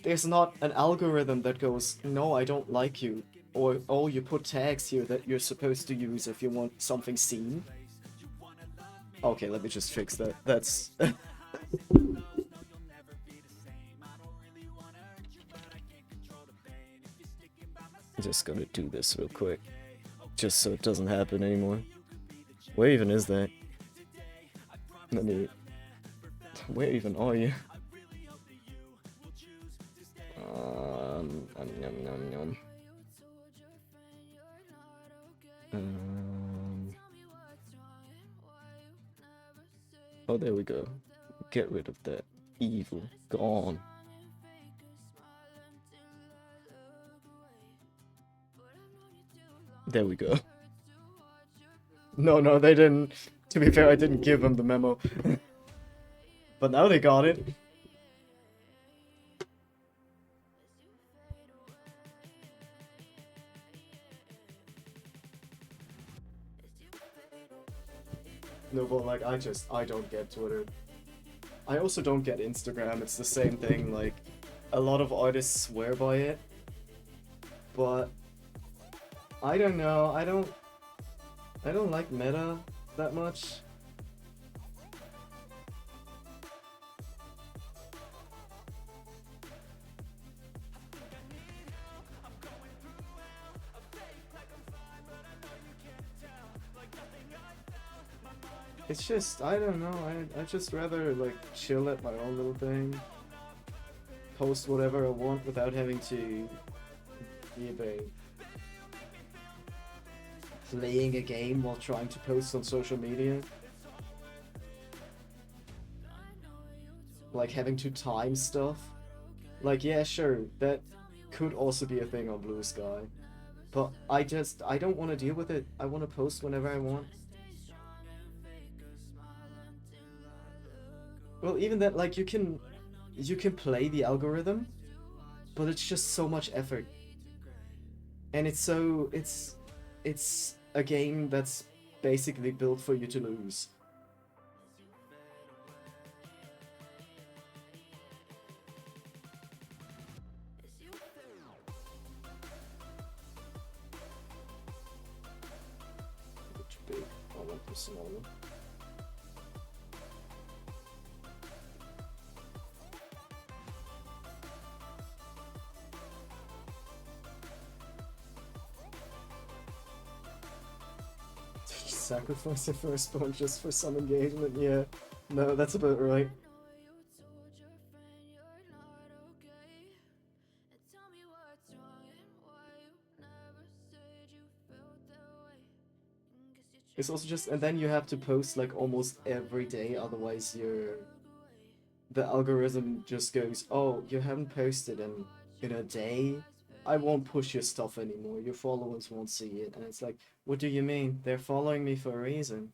There's not an algorithm that goes, no, I don't like you. Or, oh, you put tags here that you're supposed to use if you want something seen. Okay, let me just fix that. That's... I'm just gonna do this real quick. Just so it doesn't happen anymore. Where even is that? Let me... Where even are you? Oh, there we go. Get rid of that evil. Gone. There we go. No, no, they didn't. To be fair, I didn't give them the memo. But now they got it. No, but like, I don't get Twitter. I also don't get Instagram. It's the same thing. Like, a lot of artists swear by it. But I don't know. I don't like Meta that much. It's just, I don't know, I just rather like chill at my own little thing. Post whatever I want without having to be playing a game while trying to post on social media. Like having to time stuff. Like, yeah, sure, that could also be a thing on Blue Sky. But I don't want to deal with it. I want to post whenever I want. Well, even that, like, you can play the algorithm, but it's just so much effort. And it's a game that's basically built for you to lose. Which big? I want the smaller. Sacrifice your firstborn just for some engagement, yeah. No, that's about right. It's also just, and then you have to post like almost every day, otherwise the algorithm just goes, oh, you haven't posted in a day? I won't push your stuff anymore, your followers won't see it. And it's like, what do you mean? They're following me for a reason.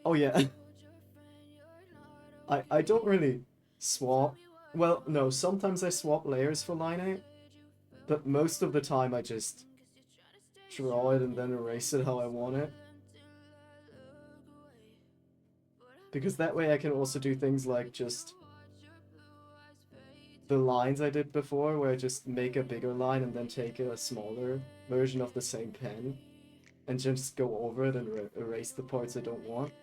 Oh yeah. I don't really swap. Well, no, sometimes I swap layers for lineout, but most of the time I just draw it and then erase it how I want it. Because that way I can also do things like just the lines I did before, where I just make a bigger line and then take a smaller version of the same pen and just go over it and erase the parts I don't want,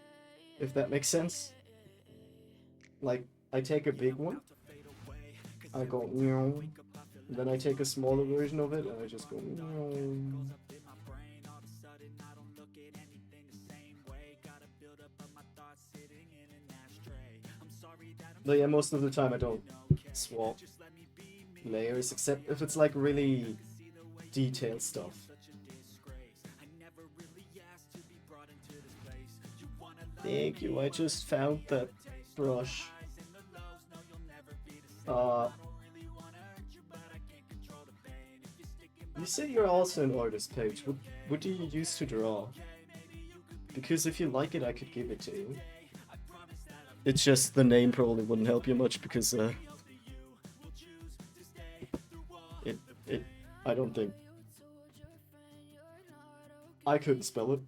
if that makes sense. Like, I take a big one, I go meow, then I take a smaller version of it and I just go meow. But yeah, most of the time I don't swap layers, except if it's like really detailed stuff. Thank you, I just found that brush. You say you're also an artist, Paige. What do you use to draw? Because if you like it, I could give it to you. It's just the name probably wouldn't help you much because I don't think I couldn't spell it.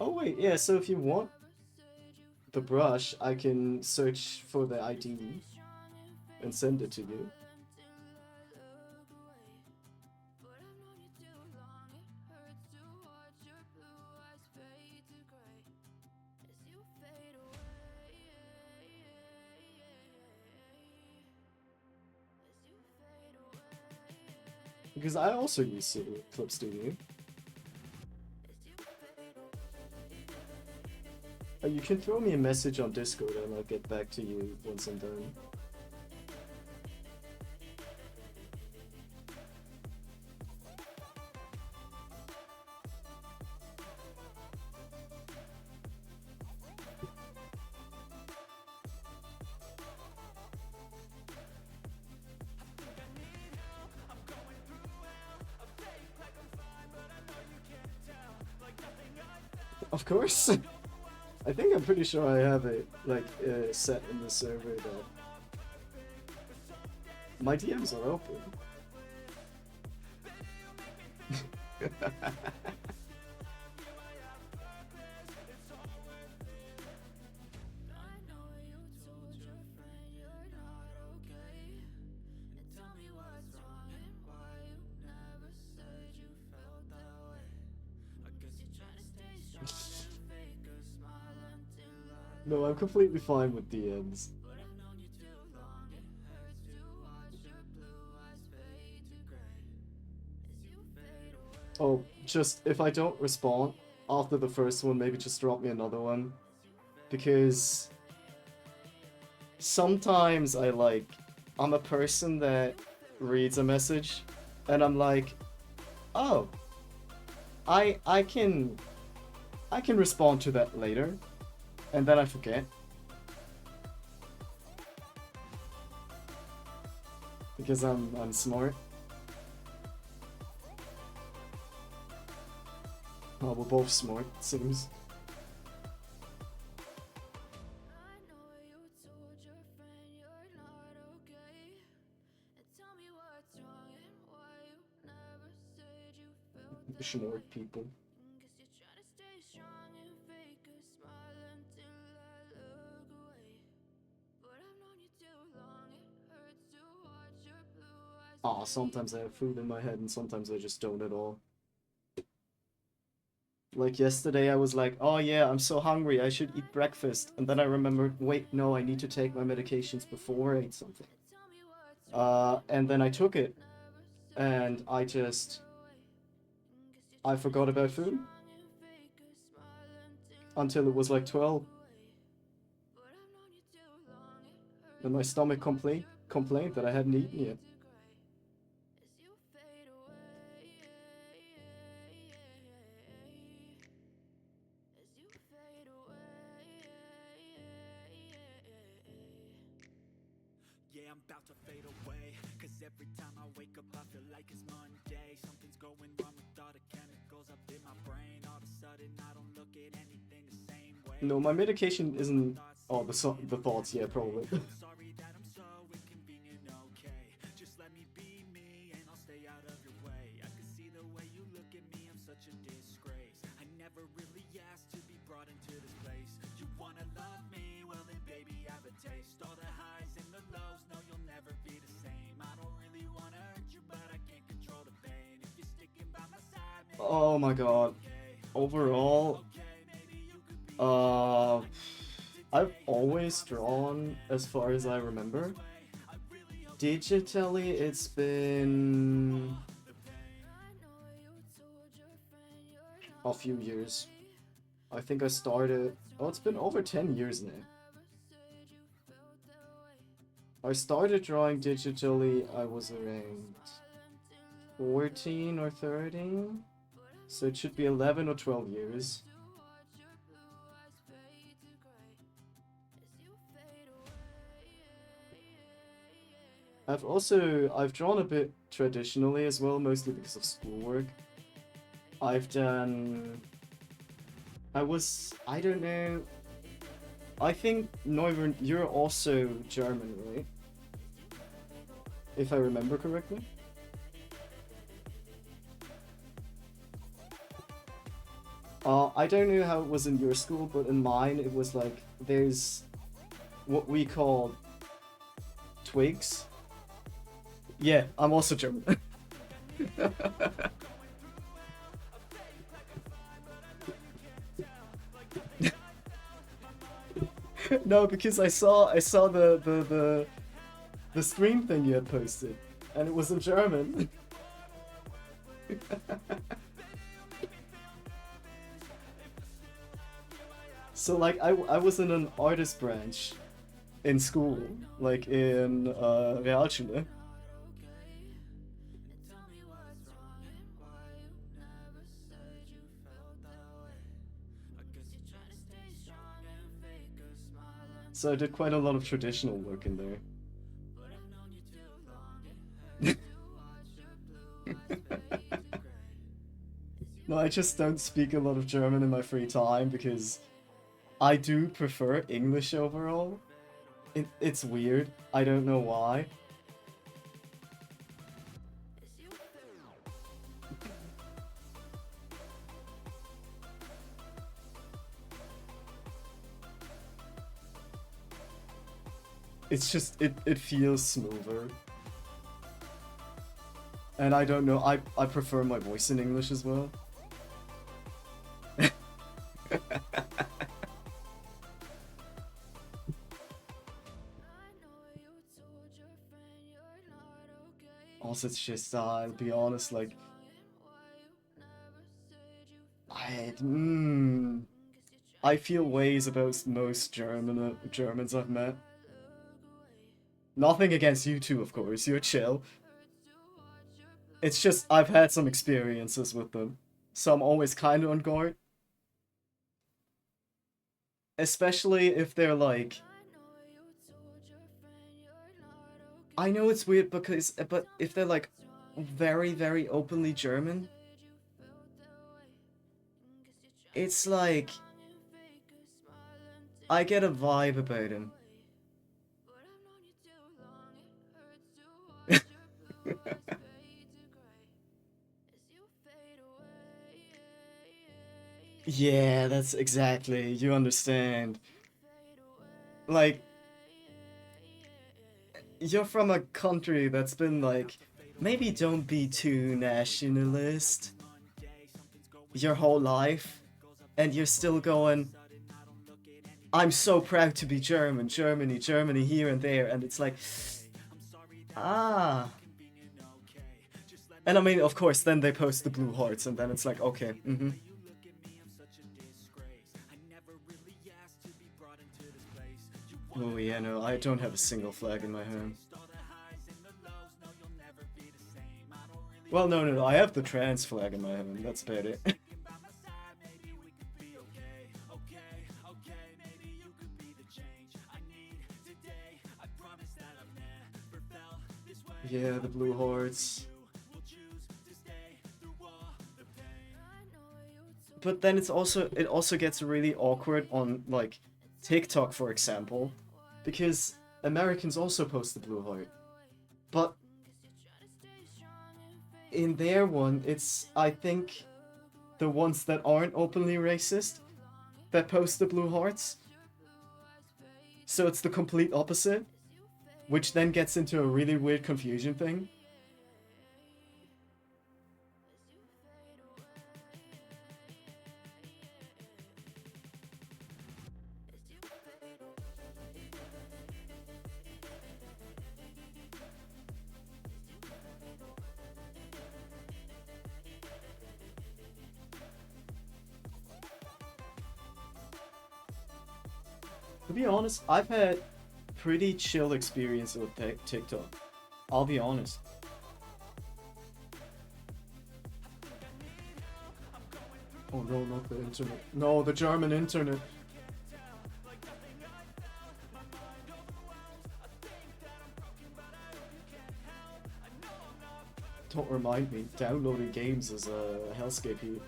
Oh wait, yeah, so if you want the brush, I can search for the ID and send it to you. Because I also use Clip Studio. You can throw me a message on Discord and I'll get back to you once I'm done. Of course. I think I'm pretty sure I have it like set in the server that my DMs are open. No, I'm completely fine with DMs. Oh, just if I don't respond after the first one, maybe just drop me another one. Because sometimes I'm a person that reads a message and I'm like, oh, I can respond to that later, and then I forget. Because I'm smart. Oh, we're both smart, it seems. Smart people. Aw, sometimes I have food in my head and sometimes I just don't at all. Like yesterday I was like, oh yeah, I'm so hungry, I should eat breakfast. And then I remembered, wait, no, I need to take my medications before I ate something. And then I took it. And I forgot about food. Until it was like 12. And my stomach complained that I hadn't eaten yet. Yeah, I'm about to fade away, cause every time I wake up I feel like it's Monday. Something's going wrong with all the chemicals up in my brain. All of a sudden I don't look at anything the same way. No, my medication isn't... Oh, the thoughts, yeah, probably. Sorry that I'm so inconvenient, okay. Just let me be me and I'll stay out of your way. I can see the way you look at me, I'm such a disgrace. I never really asked to be brought into this place. You wanna love me? Well then baby, have a taste. All the highs and the lows, no you'll never be the same. I don't really wanna hurt you, but I can't control the pain. If you're sticking by my side, Oh my god. Overall, I've always drawn, as far as I remember. Digitally, it's been a few years. I think I started... Oh, it's been over 10 years now. I started drawing digitally, I was around 14 or 13. So it should be 11 or 12 years. I've drawn a bit traditionally as well, mostly because of schoolwork. I don't know. I think, Neuburn, you're also German, right? If I remember correctly. I don't know how it was in your school, but in mine it was like, there's what we call twigs. Yeah, I'm also German. No, because I saw the stream thing you had posted, and it was in German. So like I was in an artist branch in school, like in Realschule. So I did quite a lot of traditional work in there. No, I just don't speak a lot of German in my free time because I do prefer English overall. It's weird. I don't know why. It's just it feels smoother. And I don't know, I prefer my voice in English as well. Also, it's just, I'll be honest, like, I, I feel ways about most Germans I've met. Nothing against you two, of course, you're chill. It's just, I've had some experiences with them, so I'm always kind of on guard. Especially if they're like, I know it's weird because, but if they're like very, very openly German, it's like, I get a vibe about him. Yeah, that's exactly, you understand. Like, you're from a country that's been like, maybe don't be too nationalist your whole life, and you're still going, I'm so proud to be German, Germany, Germany here and there, and it's like, ah. And I mean, of course, then they post the blue hearts, and then it's like, okay, Oh yeah, no, I don't have a single flag in my home. Well, no, I have the trans flag in my home, that's about it. Yeah, the blue hearts. But then it also gets really awkward on like TikTok, for example, because Americans also post the blue heart. But in their one, it's, I think, the ones that aren't openly racist that post the blue hearts. So it's the complete opposite, which then gets into a really weird confusion thing. To be honest, I've had pretty chill experience with TikTok. I'll be honest. Oh no, not the internet. No, the German internet. Don't remind me. Downloading games is a hellscape here.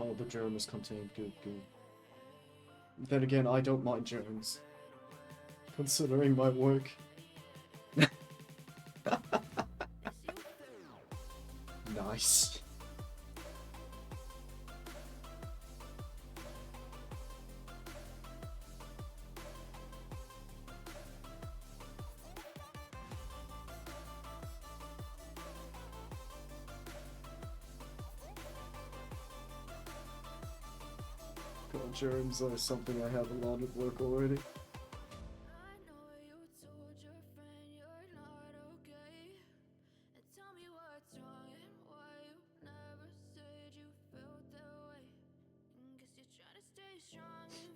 Oh, the germ is contained. Good, good. Then again, I don't mind germs, considering my work. Nice. God, germs are something I have a lot at work already.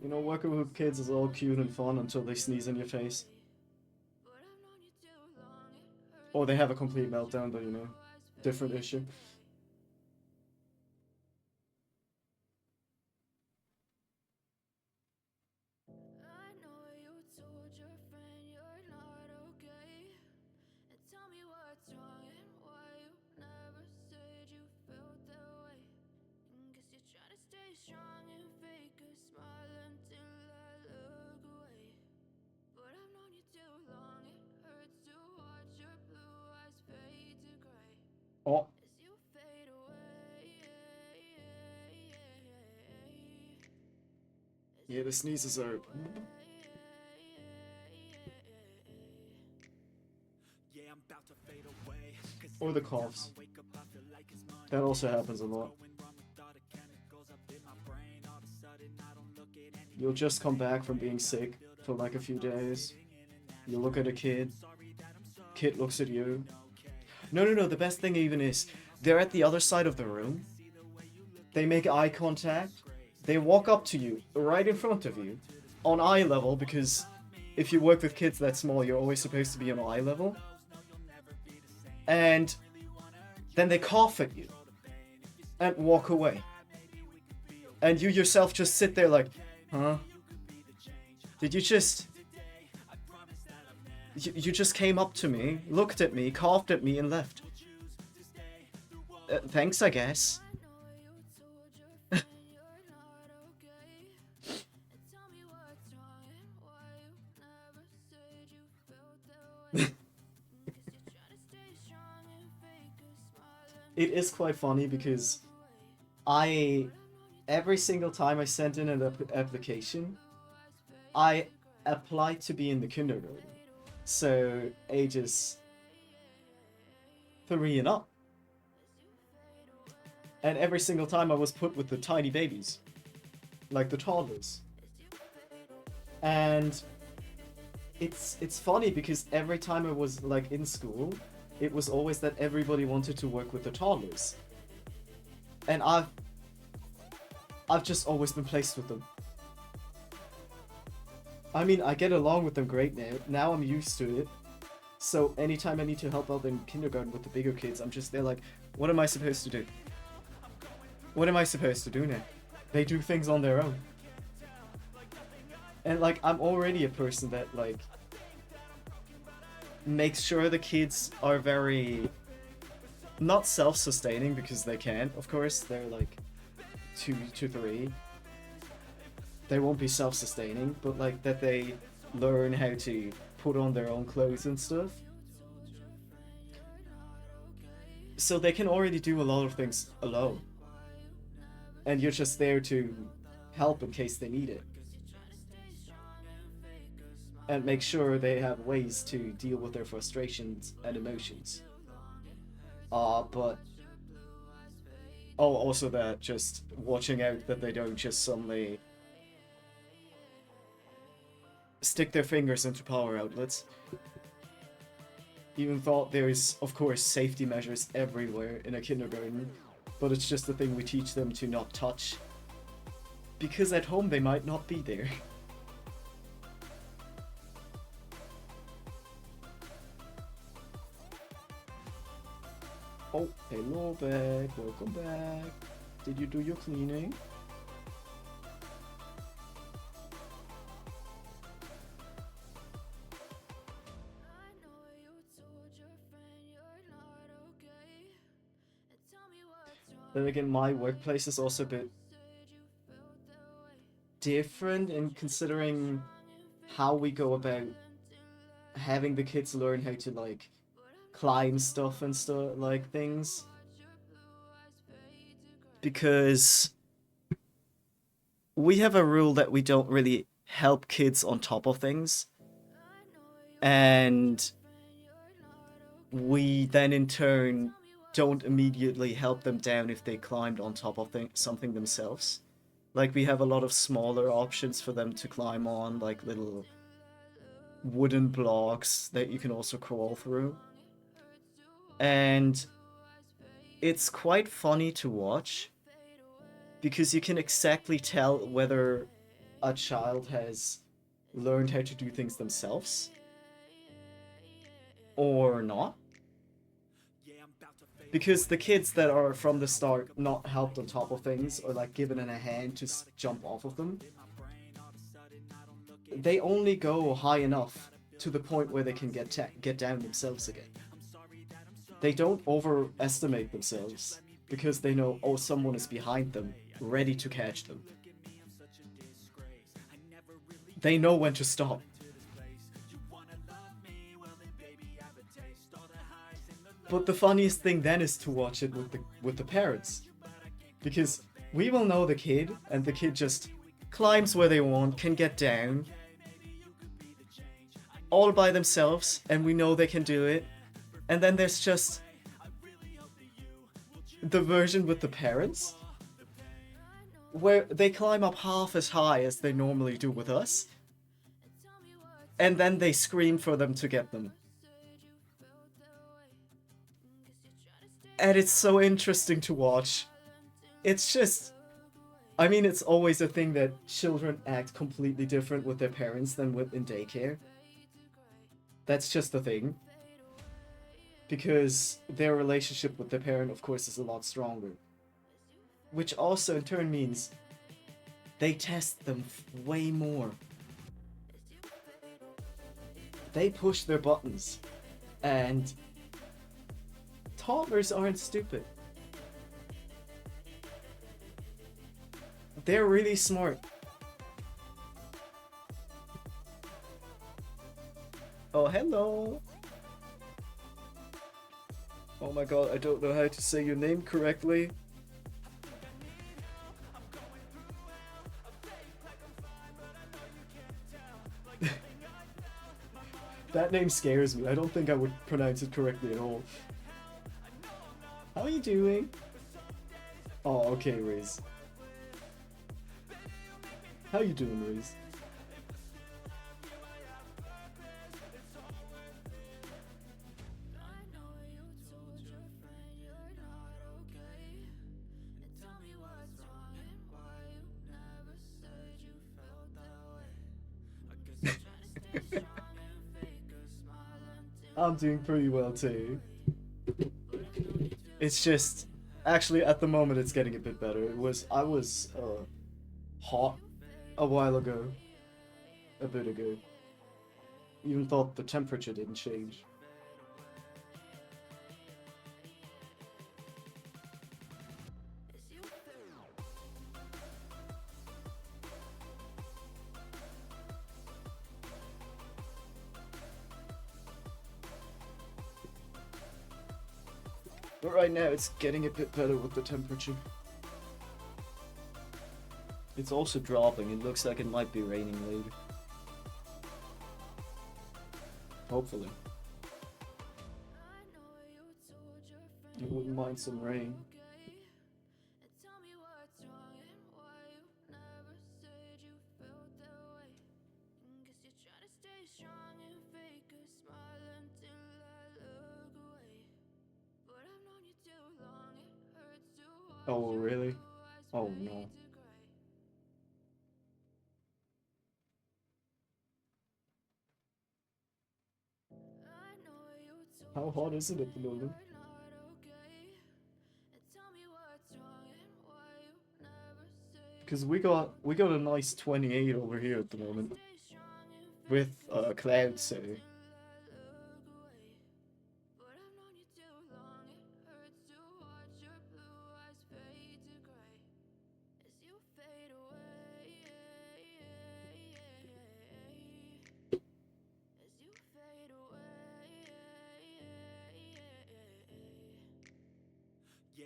You know, working with kids is all cute and fun until they sneeze in your face. Or they have a complete meltdown, but you know, different issue. Oh, yeah, the sneezes are. Yeah, I'm about to fade away. 'Cause Or the every time coughs. I wake up, I feel like it's That also Monday. happens a lot. Going wrong with all the chemicals up in my brain. All of a sudden, I don't look at anything You'll just come the same back from way. being Gotta sick build for up like a my few thoughts, days. sitting in an You look at a kid. sorry that I'm so Kid looks at you. okay. No, no, no. The best thing even is they're at the other side of the room. They make eye contact. They walk up to you right in front of you on eye level because if you work with kids that small, you're always supposed to be on eye level. And then they cough at you and walk away. And you yourself just sit there like, huh? Did you just... You just came up to me, looked at me, coughed at me, and left. Thanks, I guess. It is quite funny because every single time I sent in an application, I applied to be in the kindergarten. So ages 3 and up. And every single time I was put with the tiny babies. Like the toddlers. And it's funny because every time I was like in school, it was always that everybody wanted to work with the toddlers. And I've just always been placed with them. I mean, I get along with them great now. Now I'm used to it. So anytime I need to help out in kindergarten with the bigger kids, I'm just there like, what am I supposed to do? What am I supposed to do now? They do things on their own. And like, I'm already a person that like makes sure the kids are very not self-sustaining because they can't, of course. They're like 2 to 3. They won't be self-sustaining, but like that they learn how to put on their own clothes and stuff. So they can already do a lot of things alone. And you're just there to help in case they need it. And make sure they have ways to deal with their frustrations and emotions. But... Oh, also that just watching out that they don't just suddenly stick their fingers into power outlets. Even though there's, of course, safety measures everywhere in a kindergarten, but it's just a thing we teach them to not touch. Because at home they might not be there. Oh, hello back, welcome back. Did you do your cleaning? Then again, my workplace is also a bit different in considering how we go about having the kids learn how to like climb stuff and stuff like things. Because we have a rule that we don't really help kids on top of things. And we then in turn don't immediately help them down if they climbed on top of something themselves. Like, we have a lot of smaller options for them to climb on, like little wooden blocks that you can also crawl through. And it's quite funny to watch, because you can exactly tell whether a child has learned how to do things themselves or not. Because the kids that are from the start not helped on top of things or like given a hand to jump off of them, they only go high enough to the point where they can get down themselves again. They don't overestimate themselves because they know, oh, someone is behind them, ready to catch them. They know when to stop. But the funniest thing then is to watch it with the parents. Because we will know the kid, and the kid just climbs where they want, can get down, all by themselves, and we know they can do it. And then there's just the version with the parents, where they climb up half as high as they normally do with us, and then they scream for them to get them. And it's so interesting to watch. It's just... I mean, it's always a thing that children act completely different with their parents than in daycare. That's just the thing. Because their relationship with their parent, of course, is a lot stronger. Which also in turn means they test them way more. They push their buttons. And toddlers aren't stupid. They're really smart. Oh, hello. Oh my god, I don't know how to say your name correctly. That name scares me. I don't think I would pronounce it correctly at all. How are you doing? Oh, okay, Riz. How you doing, Riz? I'm doing pretty well too. It's just, actually at the moment it's getting a bit better. I was hot a while ago, a bit ago. Even thought the temperature didn't change. But right now it's getting a bit better with the temperature. It's also dropping. It looks like it might be raining later. Hopefully. You wouldn't mind some rain. Oh, really? Oh, no. How hot is it at the moment? Because we got a nice 28 over here at the moment. With clouds, so...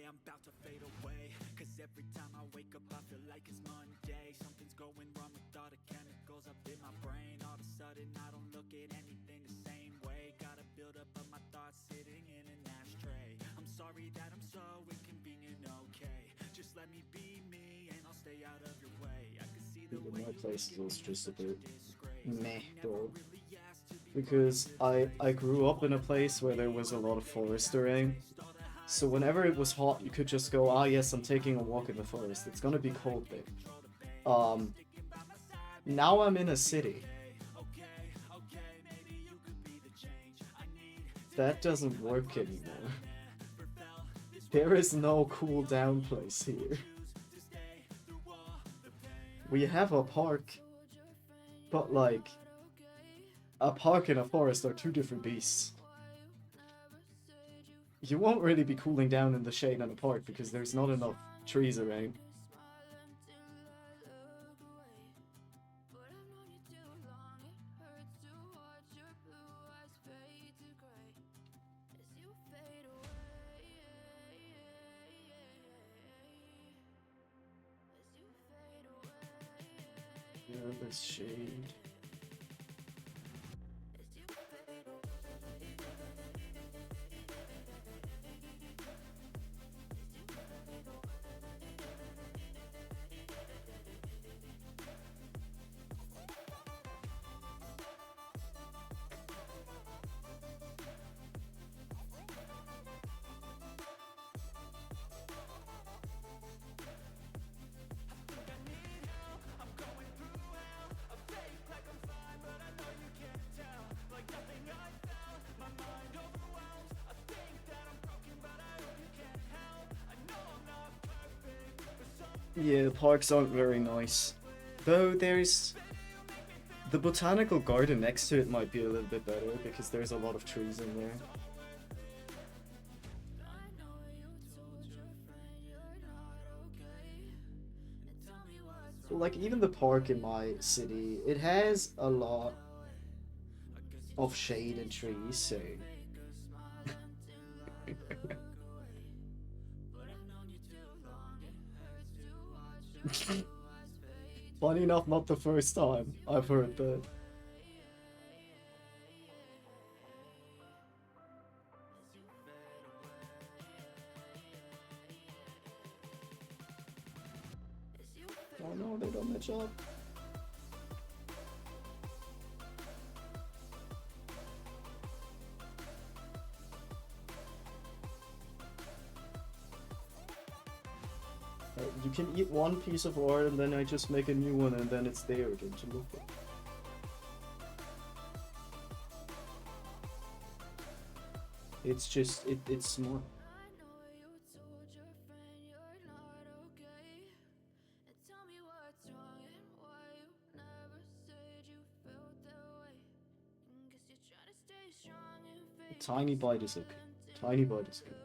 I'm about to fade away, cause every time I wake up I feel like it's Monday. Something's going wrong with all the chemicals up in my brain. All of a sudden I don't look at anything the same way. Gotta build up of my thoughts sitting in an ashtray. I'm sorry that I'm so inconvenient, okay. Just let me be me and I'll stay out of your way. I can see the way my place is just a bit meh though. Because I grew up in a place where there was a lot of forest around. So whenever it was hot, you could just go, ah yes, I'm taking a walk in the forest. It's gonna be cold there. Now I'm in a city. That doesn't work anymore. There is no cool down place here. We have a park, but like, a park and a forest are two different beasts. You won't really be cooling down in the shade in a park because there's not enough trees around. Yeah, there's shade. Yeah, parks aren't very nice. Though there's... The botanical garden next to it might be a little bit better because there's a lot of trees in there. Like, even the park in my city, it has a lot of shade and trees, so... Funny enough, not the first time I've heard that. Oh no, they don't match up. You can eat one piece of art and then I just make a new one and then it's there again to look at. It's just, it's more... A tiny bite is okay. Tiny bite is good.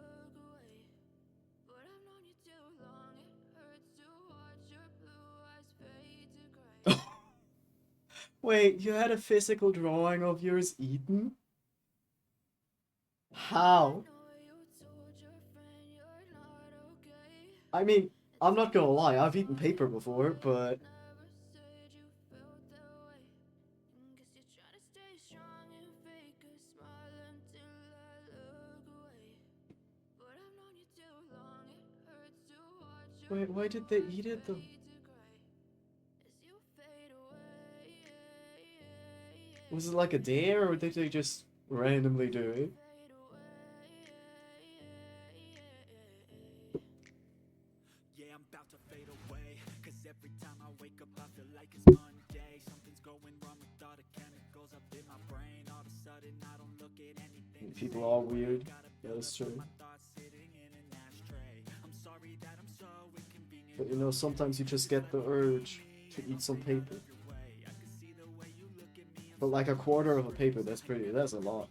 Wait, you had a physical drawing of yours eaten? How? I mean, I'm not gonna lie, I've eaten paper before, but... Wait, why did they eat it though? Was it like a dare, or did they just randomly do it? Yeah, I'm about to fade away, 'cause every time I wake up I feel like it's Monday. Something's going wrong with all the chemicals up in my brain. All of a sudden I don't look at anything. People are weird. Yeah, that's true. But you know, sometimes you just get the urge to eat some paper. But like a quarter of a paper, that's a lot.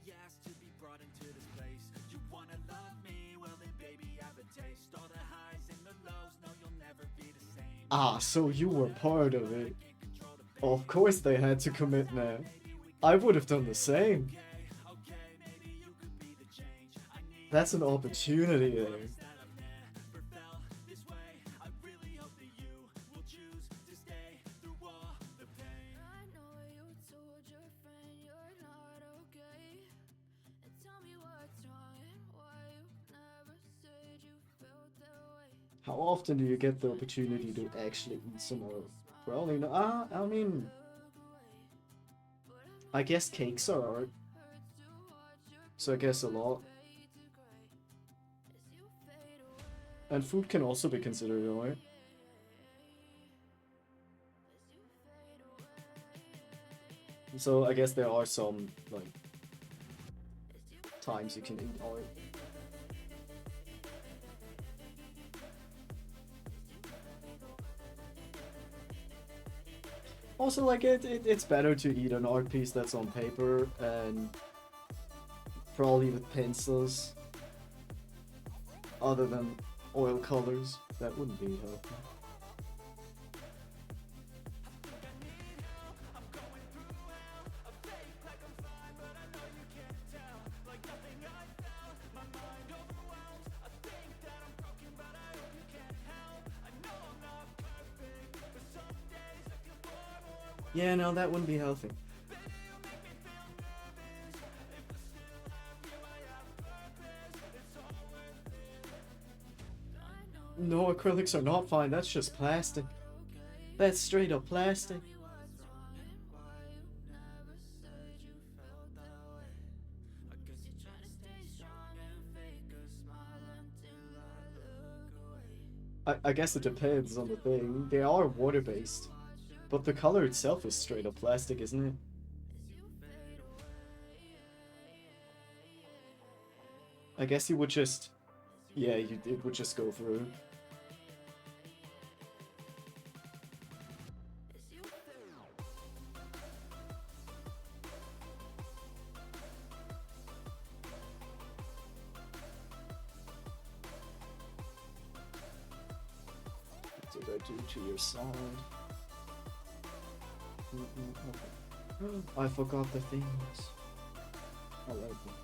Ah, so you were part of it. Of course they had to commit now. I would have done the same. That's an opportunity there. How often do you get the opportunity to actually eat some art? Well, you know, I mean, I guess cakes are art. So I guess a lot. And food can also be considered art. So I guess there are some like times you can ignore it. Also, like it's better to eat an art piece that's on paper and probably with pencils, other than oil colors. That wouldn't be helpful. Yeah, no, that wouldn't be healthy. No, acrylics are not fine. That's just plastic. That's straight up plastic. I guess it depends on the thing. They are water-based, but the color itself is straight up plastic, isn't it? I guess you would just... Yeah, it would just go through. What did I do to your side? I forgot the things. I like them.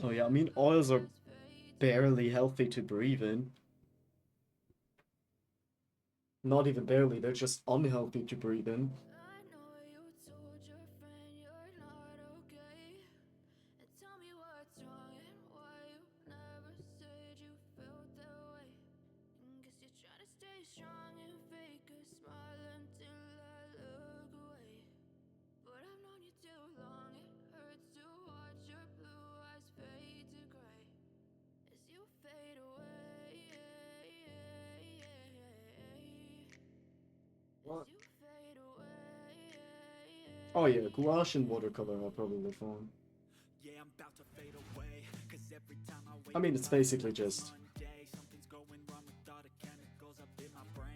Oh yeah, I mean, oils are barely healthy to breathe in. Not even barely, they're just unhealthy to breathe in. What? Oh yeah, gouache and watercolor are probably fine. I mean, it's basically just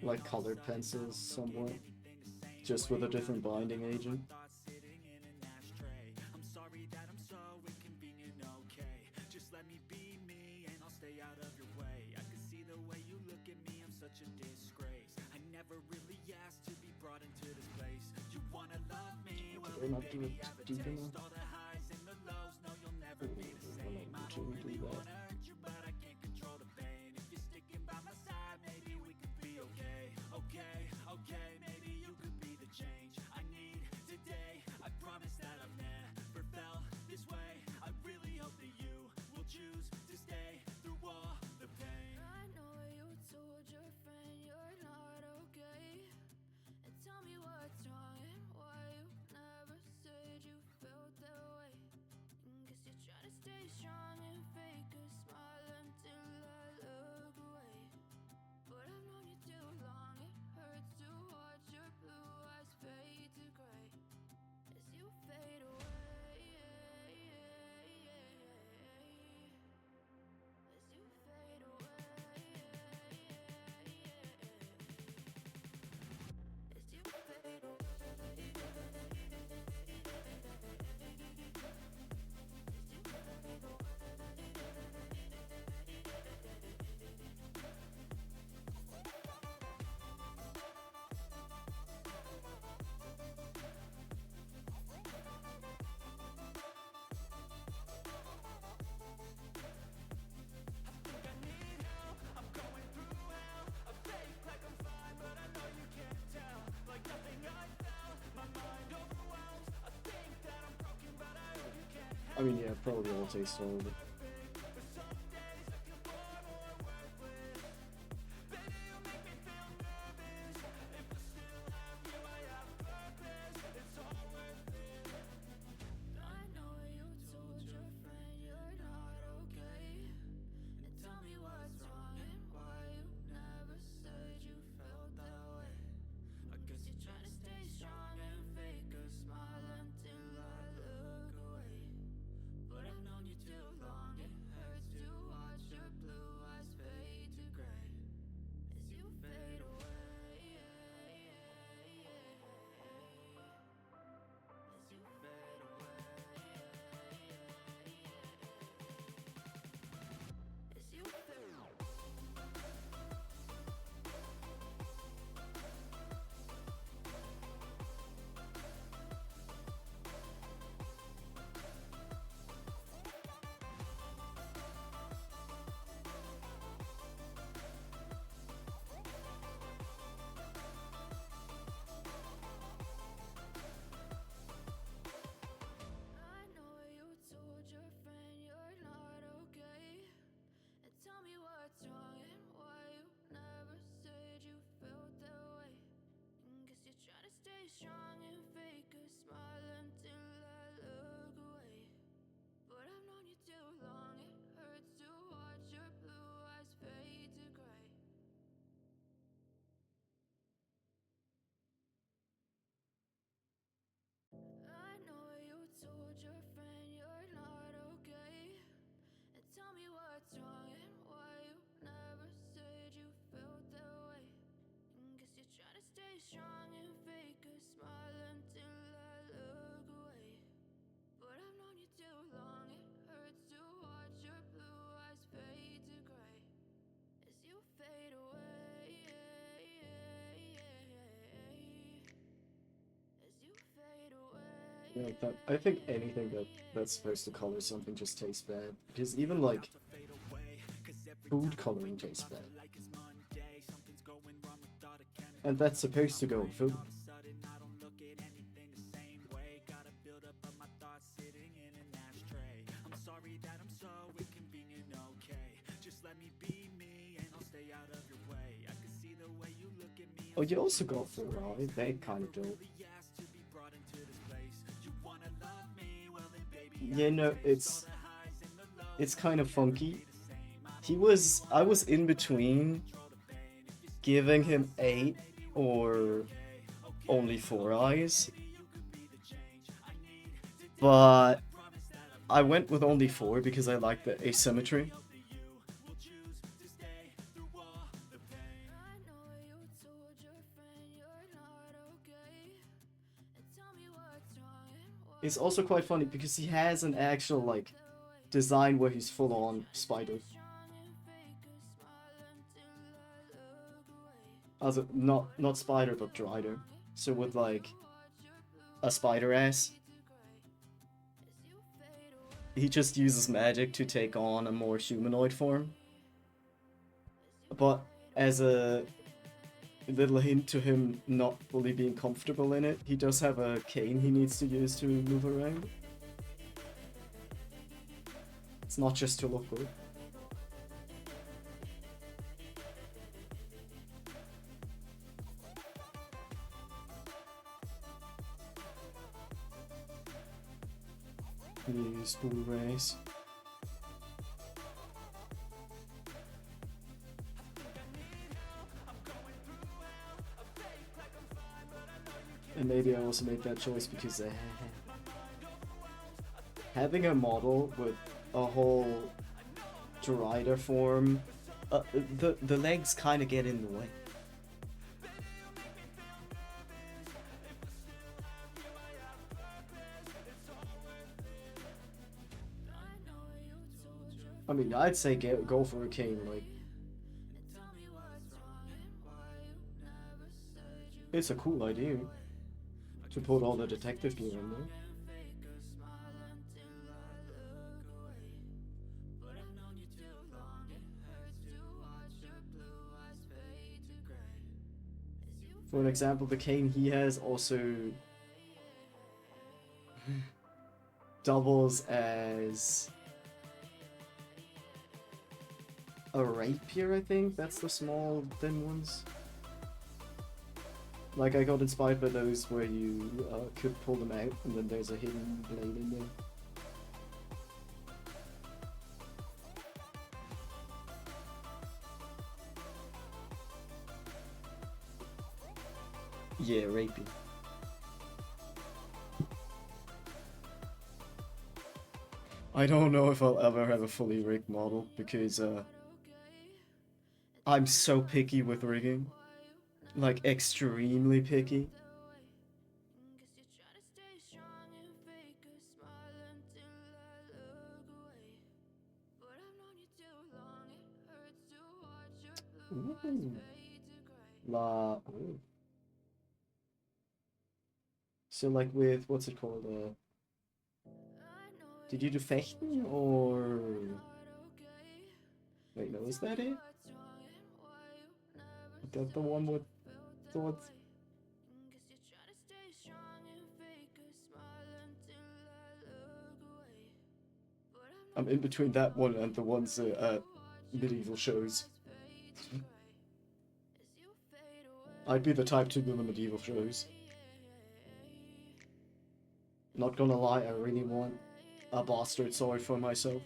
like colored pencils somewhat, just with a different binding agent. We're not doing it deep enough. I mean, yeah, probably all taste horrible. Yeah, I think anything that's supposed to color something just tastes bad. Because even like food coloring tastes bad. And that's supposed to go in food. Oh, you also got four eyes. They kind of dope. Yeah, no, it's kind of funky. I was in between giving him 8 or only 4 eyes, but I went with only 4 because I like the asymmetry. It's also quite funny because he has an actual like design where he's full on spider. Also not spider but drider. So with like a spider ass. He just uses magic to take on a more humanoid form. But as a little hint to him not fully being comfortable in it, he does have a cane he needs to use to move around. It's not just to look good. Use Blu-rays. And maybe I also made that choice because having a model with a whole Drider form, the legs kind of get in the way. I mean, I'd say go for a cane, like. It's a cool idea to put all the detective gear in there. For an example, the cane he has also doubles as a rapier, I think. That's the small, thin ones. Like, I got inspired by those where you could pull them out, and then there's a hidden blade in there. Yeah, rapey. I don't know if I'll ever have a fully rigged model, because I'm so picky with rigging. Like, extremely picky. Ooh. Ooh. So, like, with, what's it called, did you do Fechten, or... Wait, no, is that it? Is that the one with swords? I'm in between that one and the ones at medieval shows. I'd be the type to do the medieval shows. Not gonna lie, I really want a bastard sword for myself.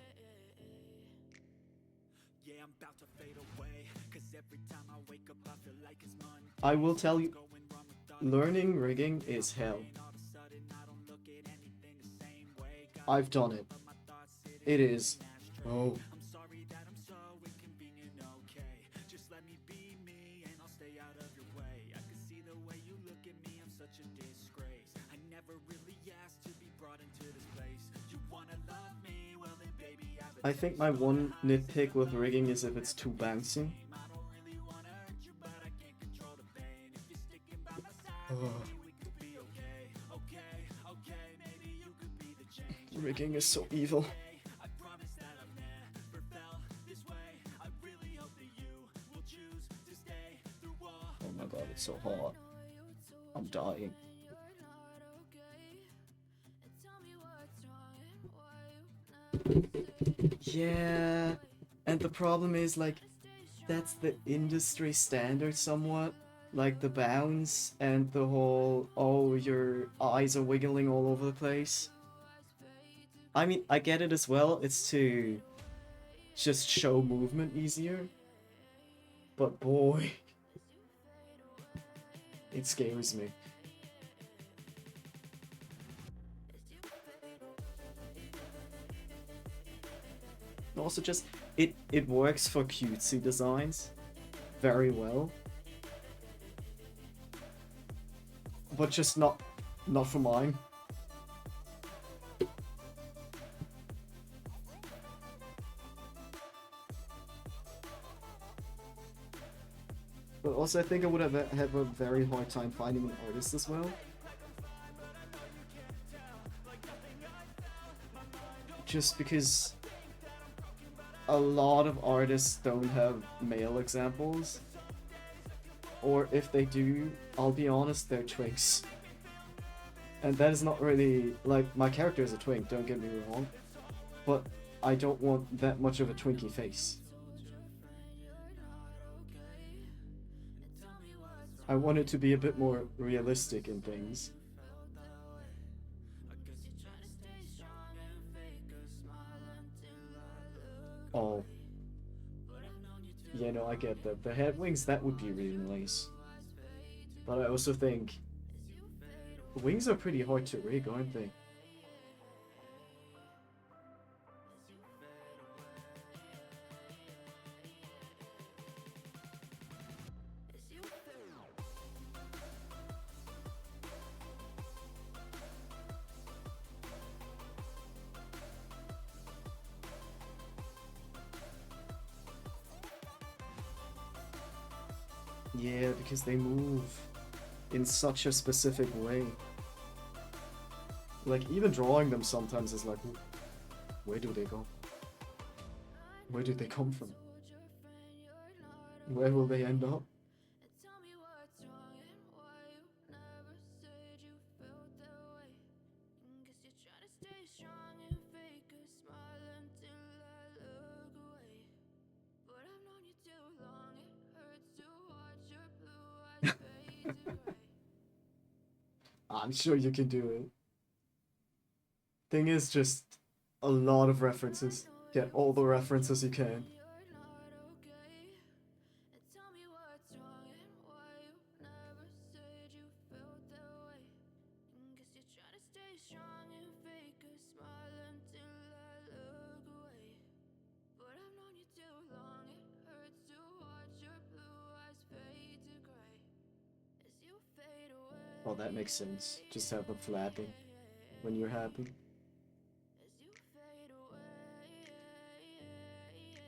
Yeah, I'm about to fade away, 'cause every time I wake up I feel like it's Monday. I will tell you, Going wrong with all learning rigging is hell. all of a sudden I don't look at anything the same way. Got I've done it. my thoughts sitting It is. in an ashtray. Oh. I'm sorry that I'm so inconvenient, okay? Just let me be me and I'll stay out of your way. I can see the way you look at me, I'm such a disgrace. I never really asked to be brought into this place. You wanna love me? Well then baby, I think my one nitpick with rigging is if it's too bouncy. I don't really wanna hurt you, but I can't control the pain. If you're sticking by my side, Ugh. maybe we could be okay. Okay, maybe you could be the change. Rigging is so evil. I promise that I've never felt this way. I really hope that you will choose to stay through all. Oh my god, it's so hot. I'm dying. Yeah, and the problem is, like, that's the industry standard somewhat. Like the bounce and the whole, oh, your eyes are wiggling all over the place. I mean, I get it as well, it's to just show movement easier. But boy, it scares me. Also just, it works for cutesy designs very well. But just not for mine. But also I think I would have a very hard time finding an artist as well. Just because a lot of artists don't have male examples. Or if they do, I'll be honest, they're twinks. And that is not really, like, my character is a twink, don't get me wrong. But I don't want that much of a twinky face. I want it to be a bit more realistic in things. Oh. Yeah, no, I get that. The head wings, that would be really nice. But I also think wings are pretty hard to rig, aren't they? Yeah, because they move in such a specific way. Like, even drawing them sometimes is like, where do they go? Where did they come from? Where will they end up? I'm sure you can do it. Thing is, just a lot of references. Get all the references you can. Oh, that makes sense. Just have them flapping when you're happy.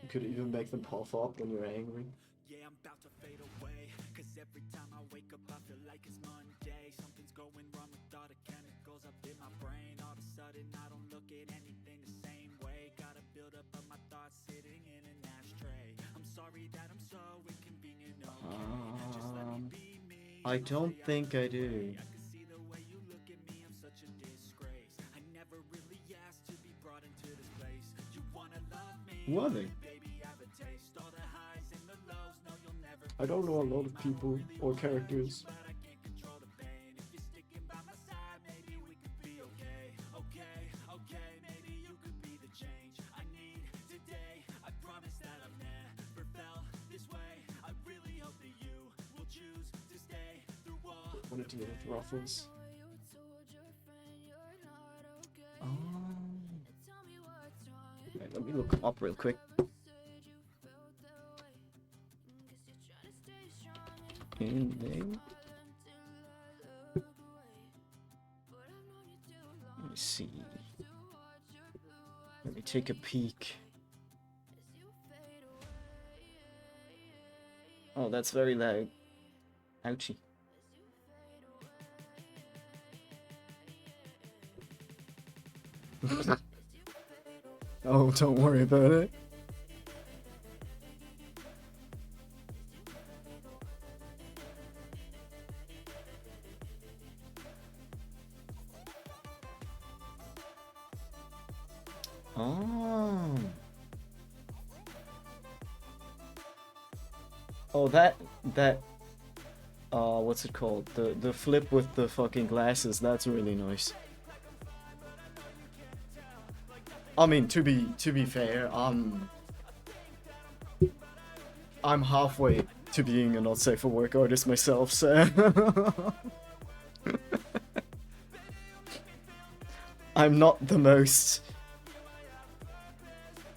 You could even make them puff up when you're angry. Yeah, I'm about to fade away, 'cause every time I wake up I feel like it's Monday. Something's going wrong with all the chemicals up in my brain. All of a sudden I don't look at anything the same way. Gotta build up of my thoughts sitting in an ashtray. I'm sorry that I'm so inconvenient, okay? Just let me be me. I don't think I do. I can see the way you look at me, I'm such a disgrace. I never really asked to be brought into this place. You wanna love me? Who are they? Baby, have a taste. All the highs and the lows, no, you'll never. I don't know a lot of people or characters. But I can't control the pain. If you're sticking by my side, maybe we could be okay. want to deal with Ruffles. Wait, let me look him up real quick. In name. Let me see. Let me take a peek. Oh, that's very loud. Ouchie. Oh, don't worry about it. Oh. Oh, that what's it called? The flip with the fucking glasses, that's really nice. I mean, to be fair, I'm halfway to being a not safe for work artist myself, so I'm not the most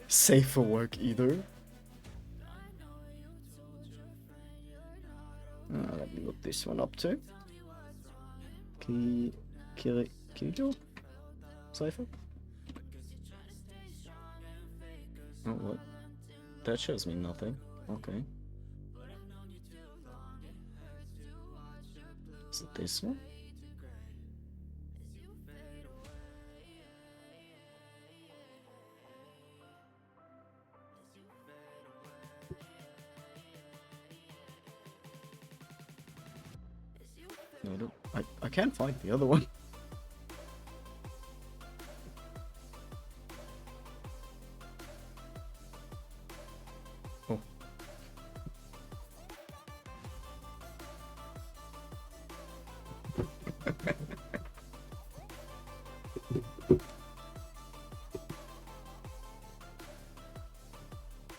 safe for work either. Let me look this one up too. Kijo? Cypher? Oh, what? That shows me nothing. Okay. Is it this one? No, I can't find the other one. Oh.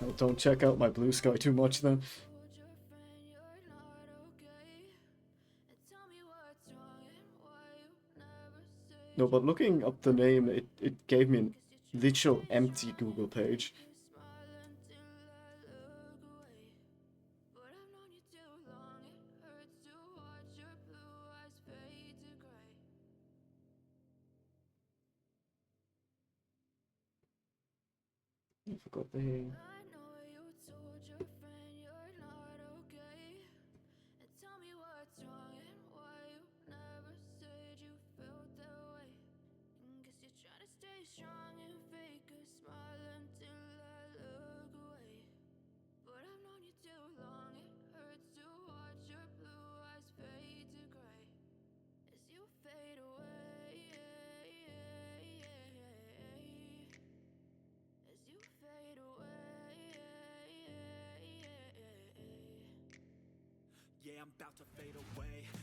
Oh, don't check out my blue sky too much then. No, but looking up the name, it gave me a literal empty Google page. I forgot the name.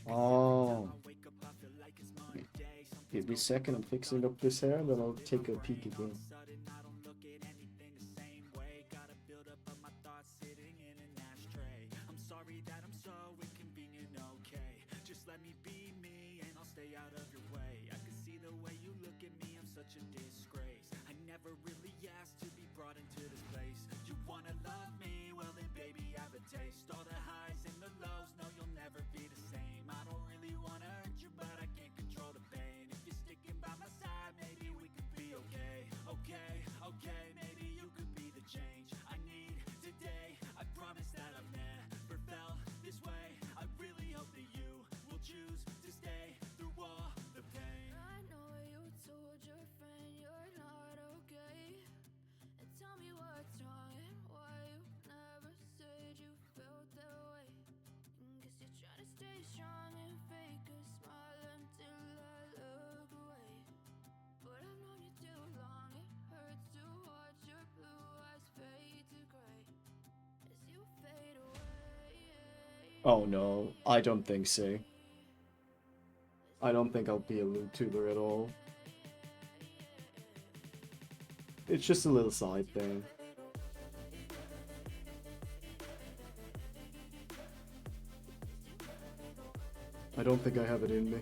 Oh. Give me a second, I'm fixing up this hair, and then I'll take a peek again. Oh no, I don't think so. I don't think I'll be a loot tuber at all. It's just a little side thing. I don't think I have it in me.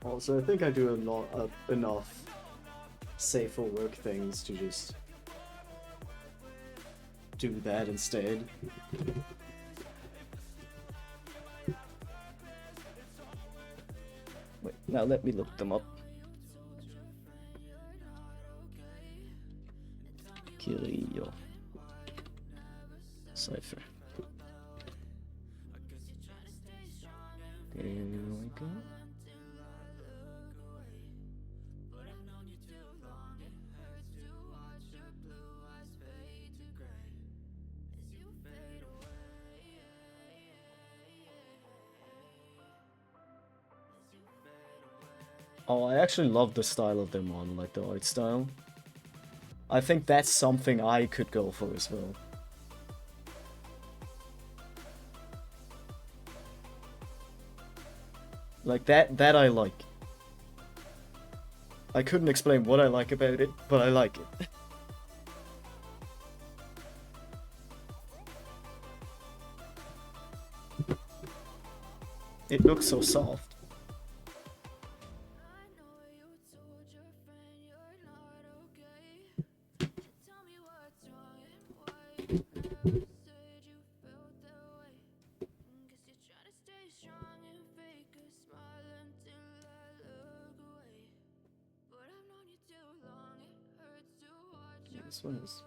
Also, I think I do enough safe for work things to just do that instead. Wait, now let me look them up. Kirio. Cipher. There we go. Oh, I actually love the style of their model, like the art style. I think that's something I could go for as well. Like that I like. I couldn't explain what I like about it, but I like it. It looks so soft. This one is.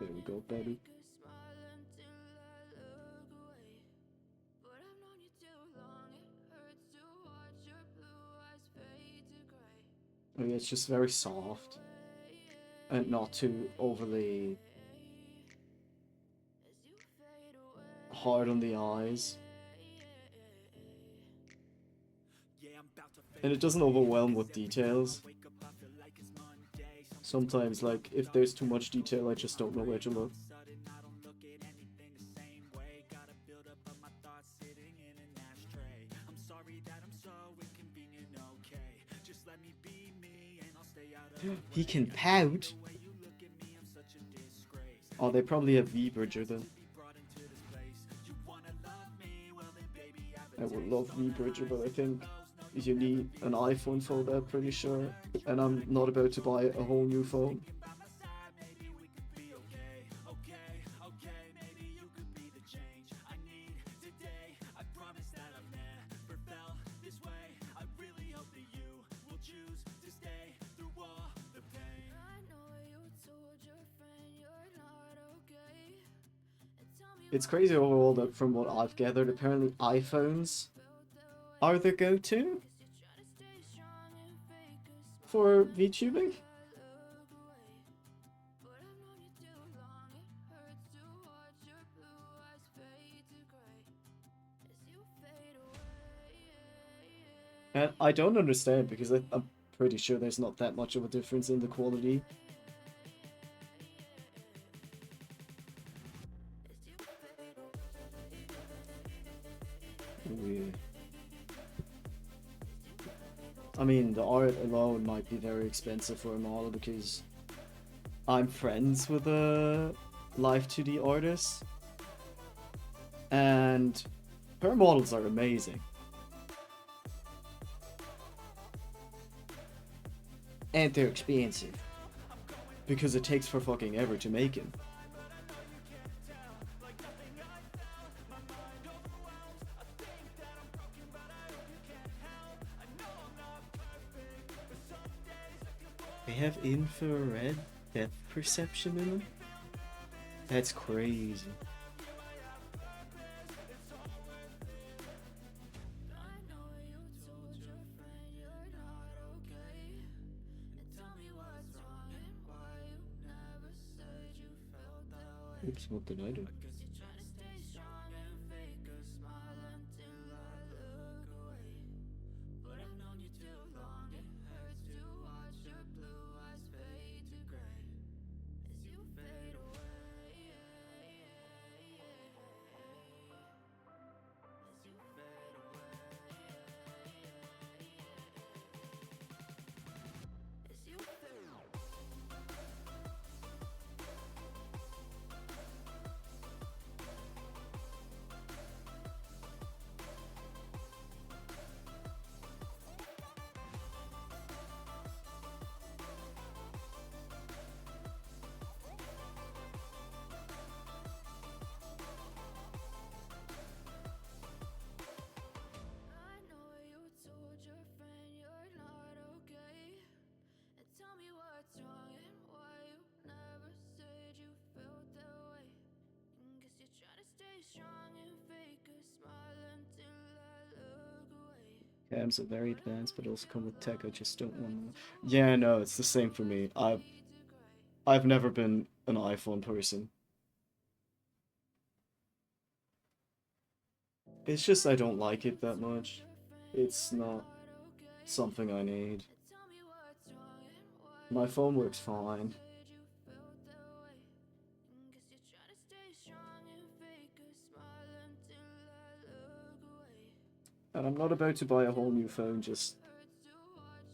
There we go, buddy. Oh yeah, it's just very soft and not too overly hard on the eyes. And it doesn't overwhelm with details. Sometimes, like, if there's too much detail, I just don't know where to look. He can pout. Oh, they probably have V-Bridger then. I would love V-Bridger, but I think you need an iPhone for that, pretty sure. And I'm not about to buy a whole new phone. It's crazy overall that from what I've gathered, apparently iPhones are the go-to for VTubing. And I don't understand because I'm pretty sure there's not that much of a difference in the quality. I mean, the art alone might be very expensive for a model because I'm friends with a live 2D artist and her models are amazing. And they're expensive because it takes for fucking ever to make them. They have infrared depth perception in them? That's crazy. Oops, what did I do? Cams are very advanced, but also come with tech. I just don't want them. Yeah, no, it's the same for me. I've never been an iPhone person. It's just I don't like it that much. It's not something I need. My phone works fine. And I'm not about to buy a whole new phone just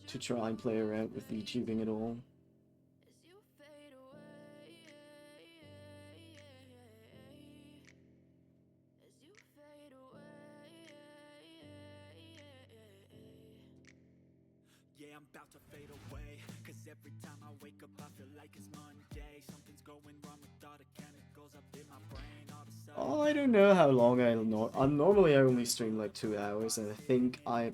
to try and play around with YouTubing at all. Yeah, I'm about to fade away, cause every time I wake up I feel like it's Monday. Something's going wrong with all the chemicals up in my brain. All of a sudden, Oh, I don't know how long normally I only stream like 2 hours, and I think I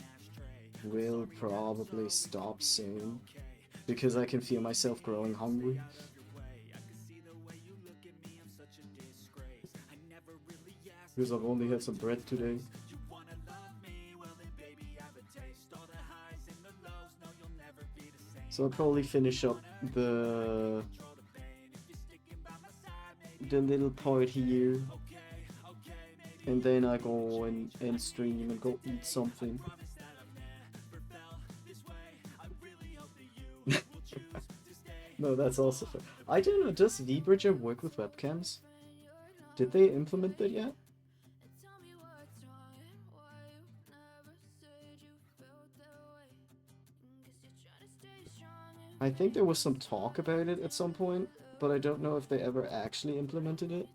will probably stop soon because I can feel myself growing hungry. Because I've only had some bread today. So I'll probably finish up the little part here, and then I go and stream and go eat something. No, that's also fair. I don't know, does VBridger work with webcams? Did they implement that yet? I think there was some talk about it at some point, but I don't know if they ever actually implemented it.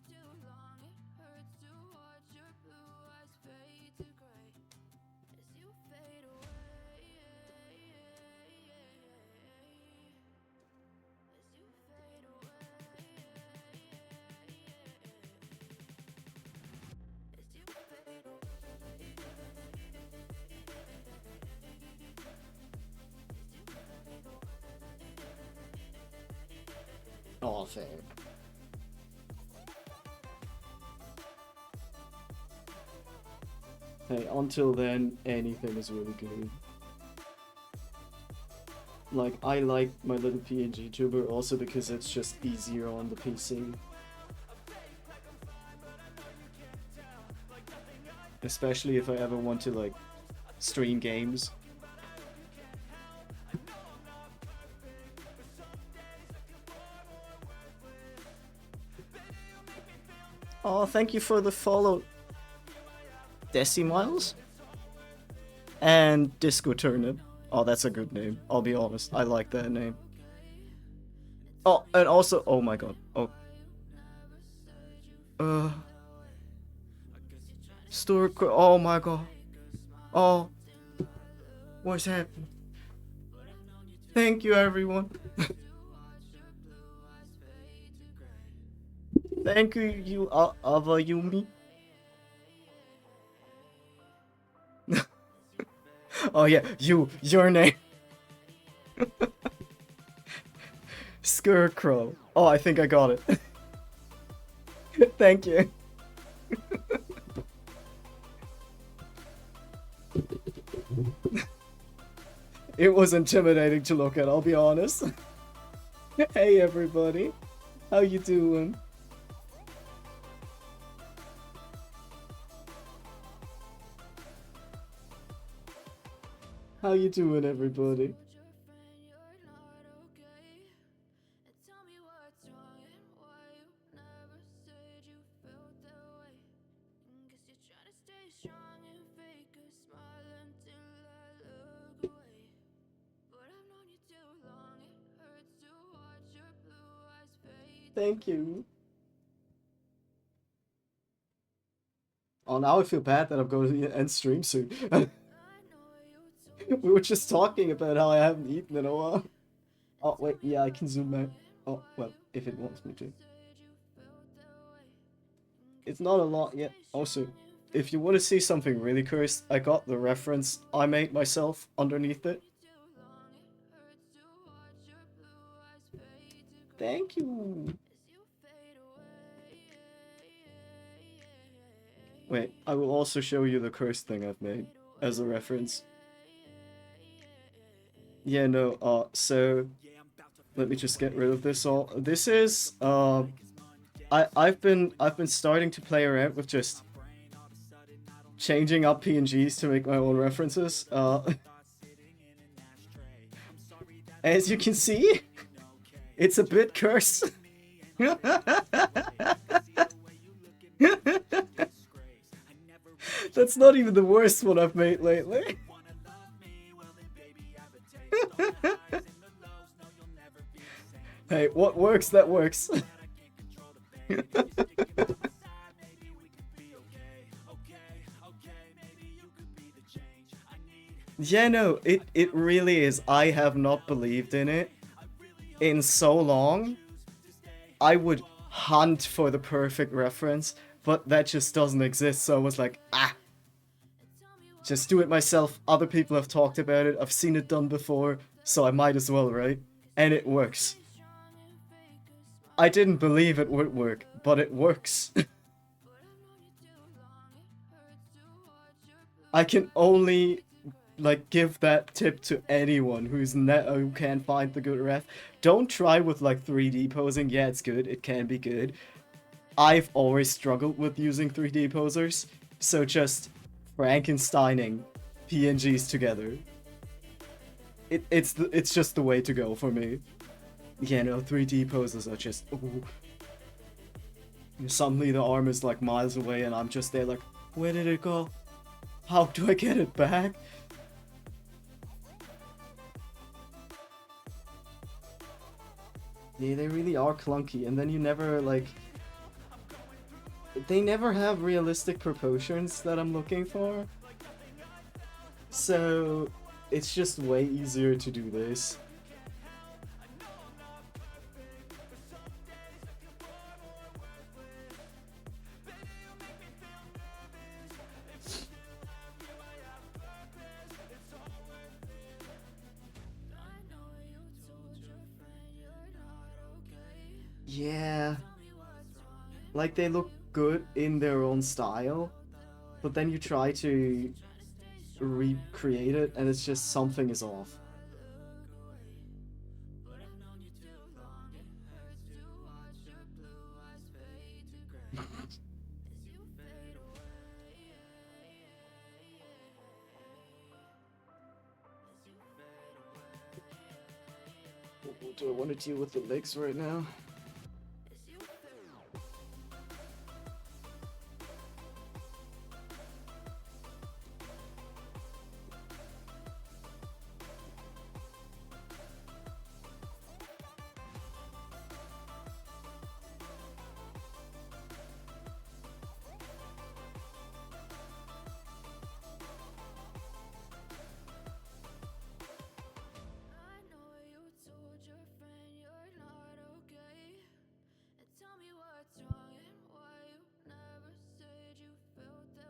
Oh, fair. Hey, until then, anything is really good. Like, I like my little PNG tuber also because it's just easier on the PC. Especially if I ever want to, like, stream games. Oh, thank you for the follow, Decimiles and Disco Turnip. Oh, that's a good name. I'll be honest, I like that name. Oh, and also, oh my god. Oh. Oh my god. Oh. What's happening? Thank you, everyone. Thank you, Ava Yumi. Oh yeah, your name. Scarecrow. Oh, I think I got it. Thank you. It was intimidating to look at, I'll be honest. Hey everybody, how you doing? How you doing, everybody? Thank you. Oh, now I feel bad that I'm going to end stream soon. We were just talking about how I haven't eaten in a while. Oh, wait, yeah, I can zoom out. Oh, well, if it wants me to. It's not a lot yet. Also, if you want to see something really cursed, I got the reference I made myself underneath it. Thank you. Wait, I will also show you the cursed thing I've made as a reference. Yeah, no, so let me just get rid of this all. This is I've been starting to play around with just changing up PNGs to make my own references. As you can see, it's a bit cursed. That's not even the worst one I've made lately. Hey, what works, that works. Yeah, no, it really is. I have not believed in it in so long. I would hunt for the perfect reference, but that just doesn't exist, so I was like, just do it myself. Other people have talked about it, I've seen it done before, so I might as well, right? And it works. I didn't believe it would work, but it works. I can only like give that tip to anyone who can't find the good ref. Don't try with like 3D posing. Yeah, it's good. It can be good. I've always struggled with using 3D posers, so just Frankensteining PNGs together. It's just the way to go for me. Yeah, no, 3D poses are just ooh. Suddenly the arm is like miles away and I'm just there like, where did it go? How do I get it back? Yeah, they really are clunky, and then you never, like... They never have realistic proportions that I'm looking for. So, it's just way easier to do this. Yeah. Like, they look good in their own style, but then you try to recreate it and it's just something is off. Do I want to deal with the legs right now?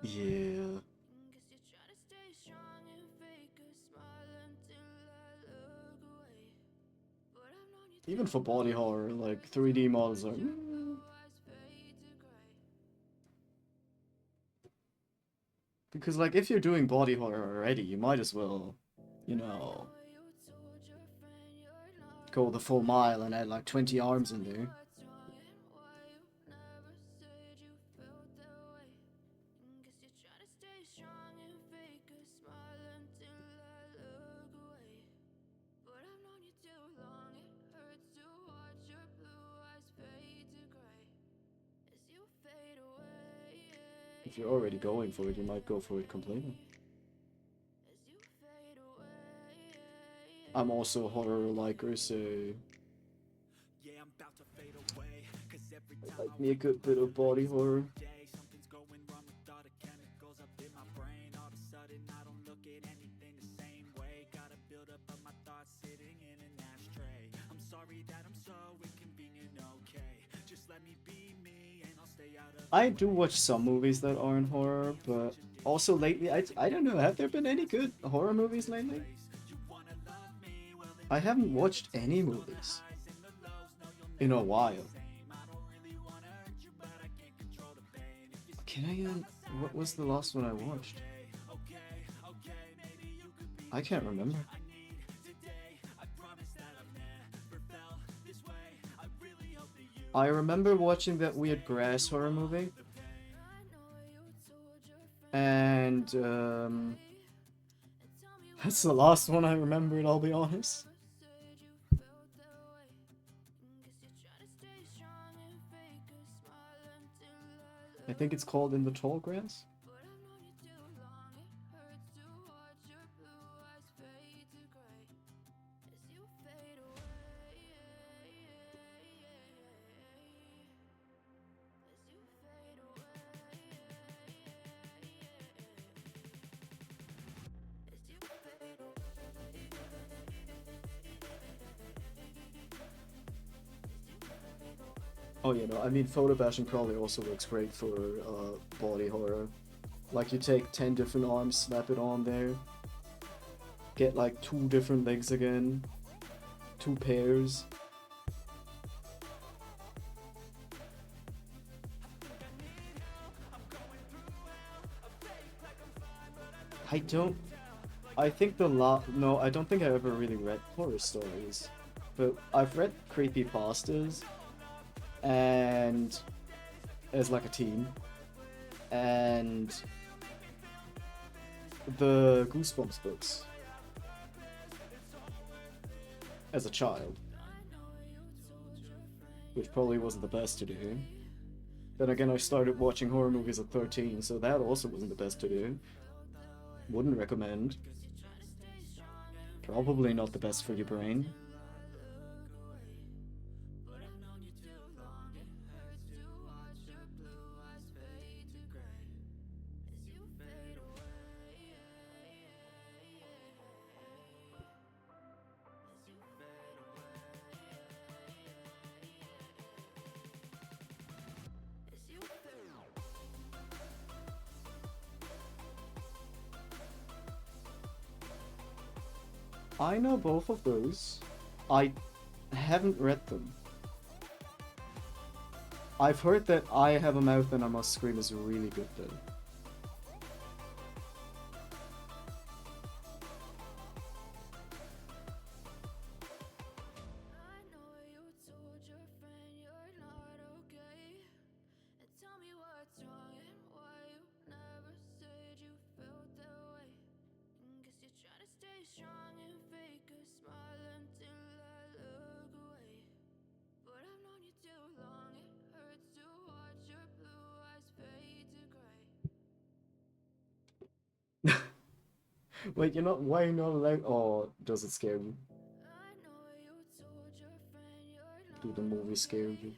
Yeah. Even for body horror, like 3D models are. Because like if you're doing body horror already, you might as well, you know, go the full mile and add like 20 arms in there. If you're already going for it, you might go for it completely. I'm also a horror liker, so Yeah, I'm about to fade away. Cause every I time like I me a wake good up, bit I of feel like body it's horror. Monday. Something's going wrong with all the chemicals up in my brain. All of a sudden, I don't look at anything the same way. Gotta build up of my thoughts sitting in an ashtray. I'm sorry that I'm so inconvenient, okay. Just let me be me and I'll stay out of I do watch some movies that aren't horror, but also lately, I don't know, have there been any good horror movies lately? I haven't watched any movies in a while. Can I even... What was the last one I watched? I can't remember. I remember watching that weird grass horror movie. And, that's the last one I remembered, I'll be honest. I think it's called In the Tall Grass. Oh, you know, I mean, photo bashing probably also works great for body horror. Like, you take 10 different arms, slap it on there, get like 2 different legs again, 2 pairs. I don't... I think no, I don't think I ever really read horror stories. But I've read creepypastas, and... as like a teen. And... the Goosebumps books. As a child. Which probably wasn't the best to do. Then again, I started watching horror movies at 13, so that also wasn't the best to do. Wouldn't recommend. Probably not the best for your brain. I know both of those. I haven't read them. I've heard that I Have a Mouth and I Must Scream is really good though. Wait, you're not... why are you not allowed... oh, does it scare you? Do the movie scare you?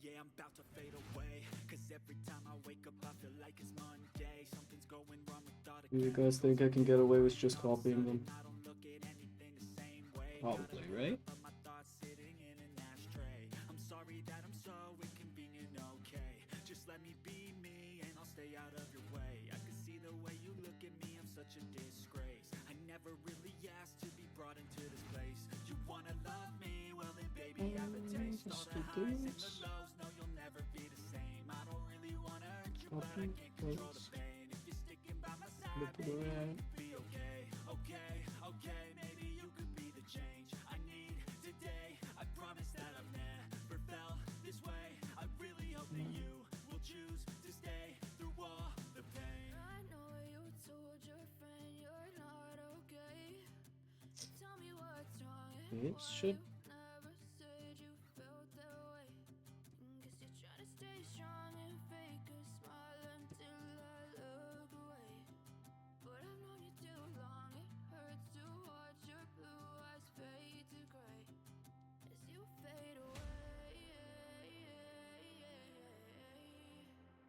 Yeah, I'm about to fade away. Cause every time I wake up, I feel like it's Monday. Something's going wrong with all the Do you guys think I can get away with just copying them? I don't look at anything the same way. Probably, right? But my thoughts sitting in an ashtray. I'm sorry that I'm so inconvenient, okay. Just let me be me and I'll stay out of your way. I can see the way you look at me, I'm such a disgrace. I never really asked to be brought into this place. You wanna love me? Well then baby, have a taste. All the highs and the lows, no you'll never be the same. I don't really wanna hurt you, but I can't control the pain. If you're sticking by my side, maybe we could be okay. Okay, okay, maybe you could be the change I need today. I promise that I've never felt this way. I really hope that you will choose to stay through all the pain. I know you told your friend you're not okay. Tell me what's wrong and It why should. you never said you felt that way. Guess you're trying to stay strong and fake a smile until I look away. But I've known you too long, it hurts to watch your blue eyes fade to gray as you fade away.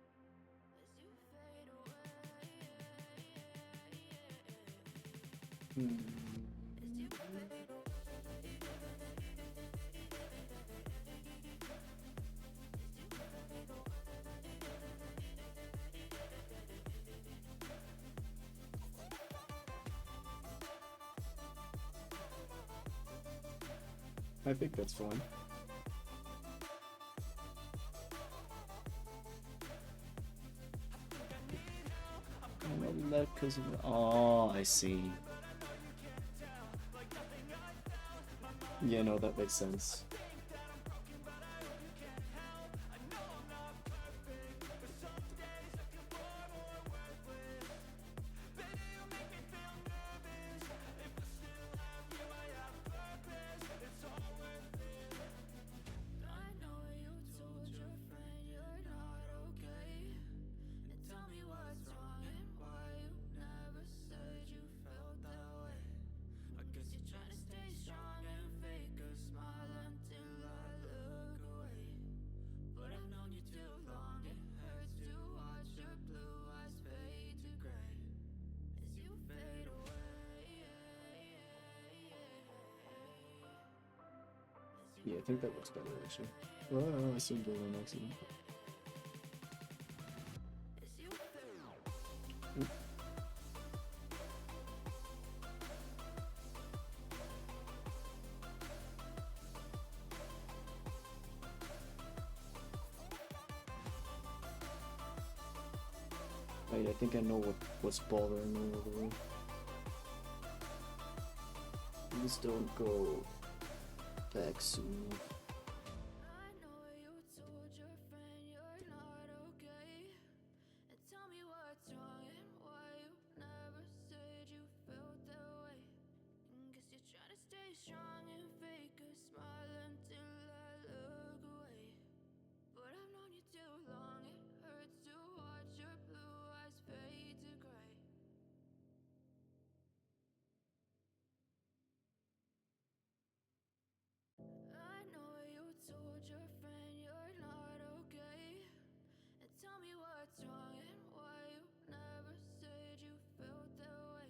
As you fade away. As you fade away. I think that's fine. Because oh, I see. Yeah, no, that makes sense. I know you told your friend you're not okay. And tell me what's wrong and why you never said you felt that way. I guess you're trying to stay strong and fake a smile until I look away. But I've known you too long, it hurts to watch your blue eyes fade to gray as you fade away. Yeah, I think that looks better actually. Oh, I assumed it was an accident. As you fade. I think I know what's bothering me over there. Please don't go back soon. I know you told your friend you're not okay. And tell me what's wrong and why you never said you felt that way. Guess you're trying to stay strong and fake a smile until I look away. But I've known you too long, it hurts to watch your blue eyes fade to gray. I know you told your friend you're not okay. And tell me what's wrong and why you never said you felt that way.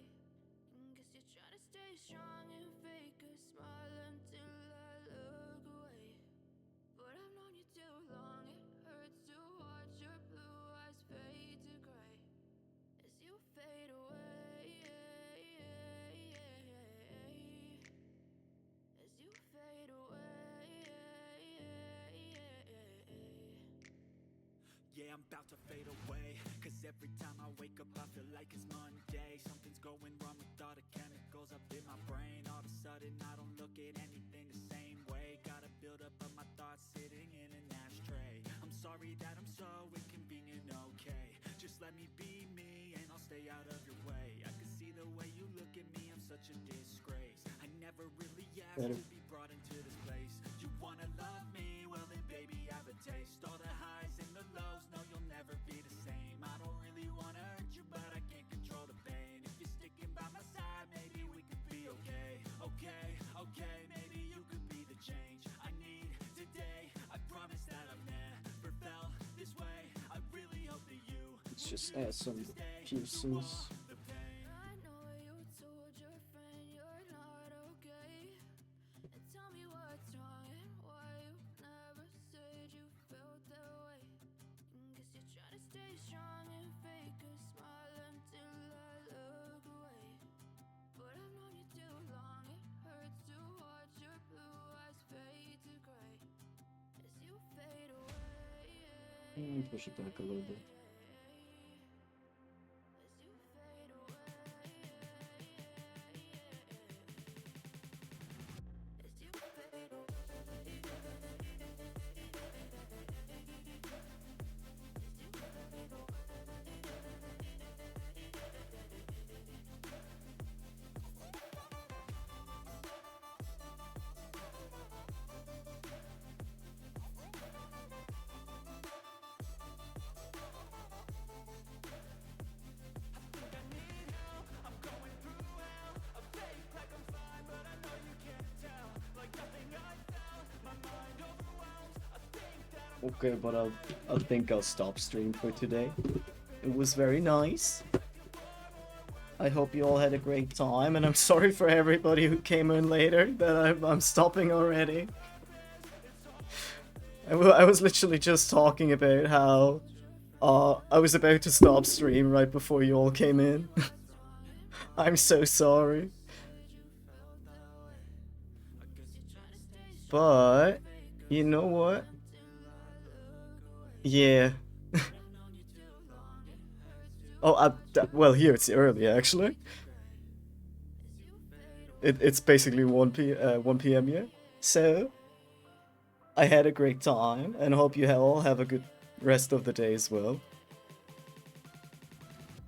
Guess you're trying to stay strong and fake a smile until I look away. But I've known you too long, it hurts to watch your blue eyes fade to gray as you fade away. As you fade away. Yeah, I'm about to fade away. Cause every time I wake up I feel like it's Monday. Something's going wrong with all the chemicals up in my brain. All of a sudden I don't look at anything the same way. Gotta build up of my thoughts sitting in an ashtray. I'm sorry that I'm so inconvenient, okay. Just let me be me and I'll stay out of your way. I can see the way you look at me, I'm such a disgrace. I never really asked to be brought into this place. You wanna love me? Well then baby have a taste. All the highs and the lows, no you'll never be the same. I don't really wanna hurt you but I can't control the pain. If you're sticking by my side, maybe we could be okay. Okay, okay, maybe you could be the change I need today. I promise that I've never felt this way. I really hope that you Let's just add some piercings. I know you told your friend you're not okay. And tell me what's wrong and why you never said you felt that way. Guess you're trying to stay strong and fake a smile until I look away. But I've known you too long, it hurts to watch your blue eyes fade to gray as you fade away. Push it back a little bit. Okay, but I think I'll stop stream for today. It was very nice. I hope you all had a great time, and I'm sorry for everybody who came in later that I'm stopping already. I was literally just talking about how I was about to stop stream right before you all came in. I'm so sorry. But, you know what? Yeah. Oh, well, here it's early, actually. It's basically 1 p.m. here. So, I had a great time, and hope you all have a good rest of the day as well.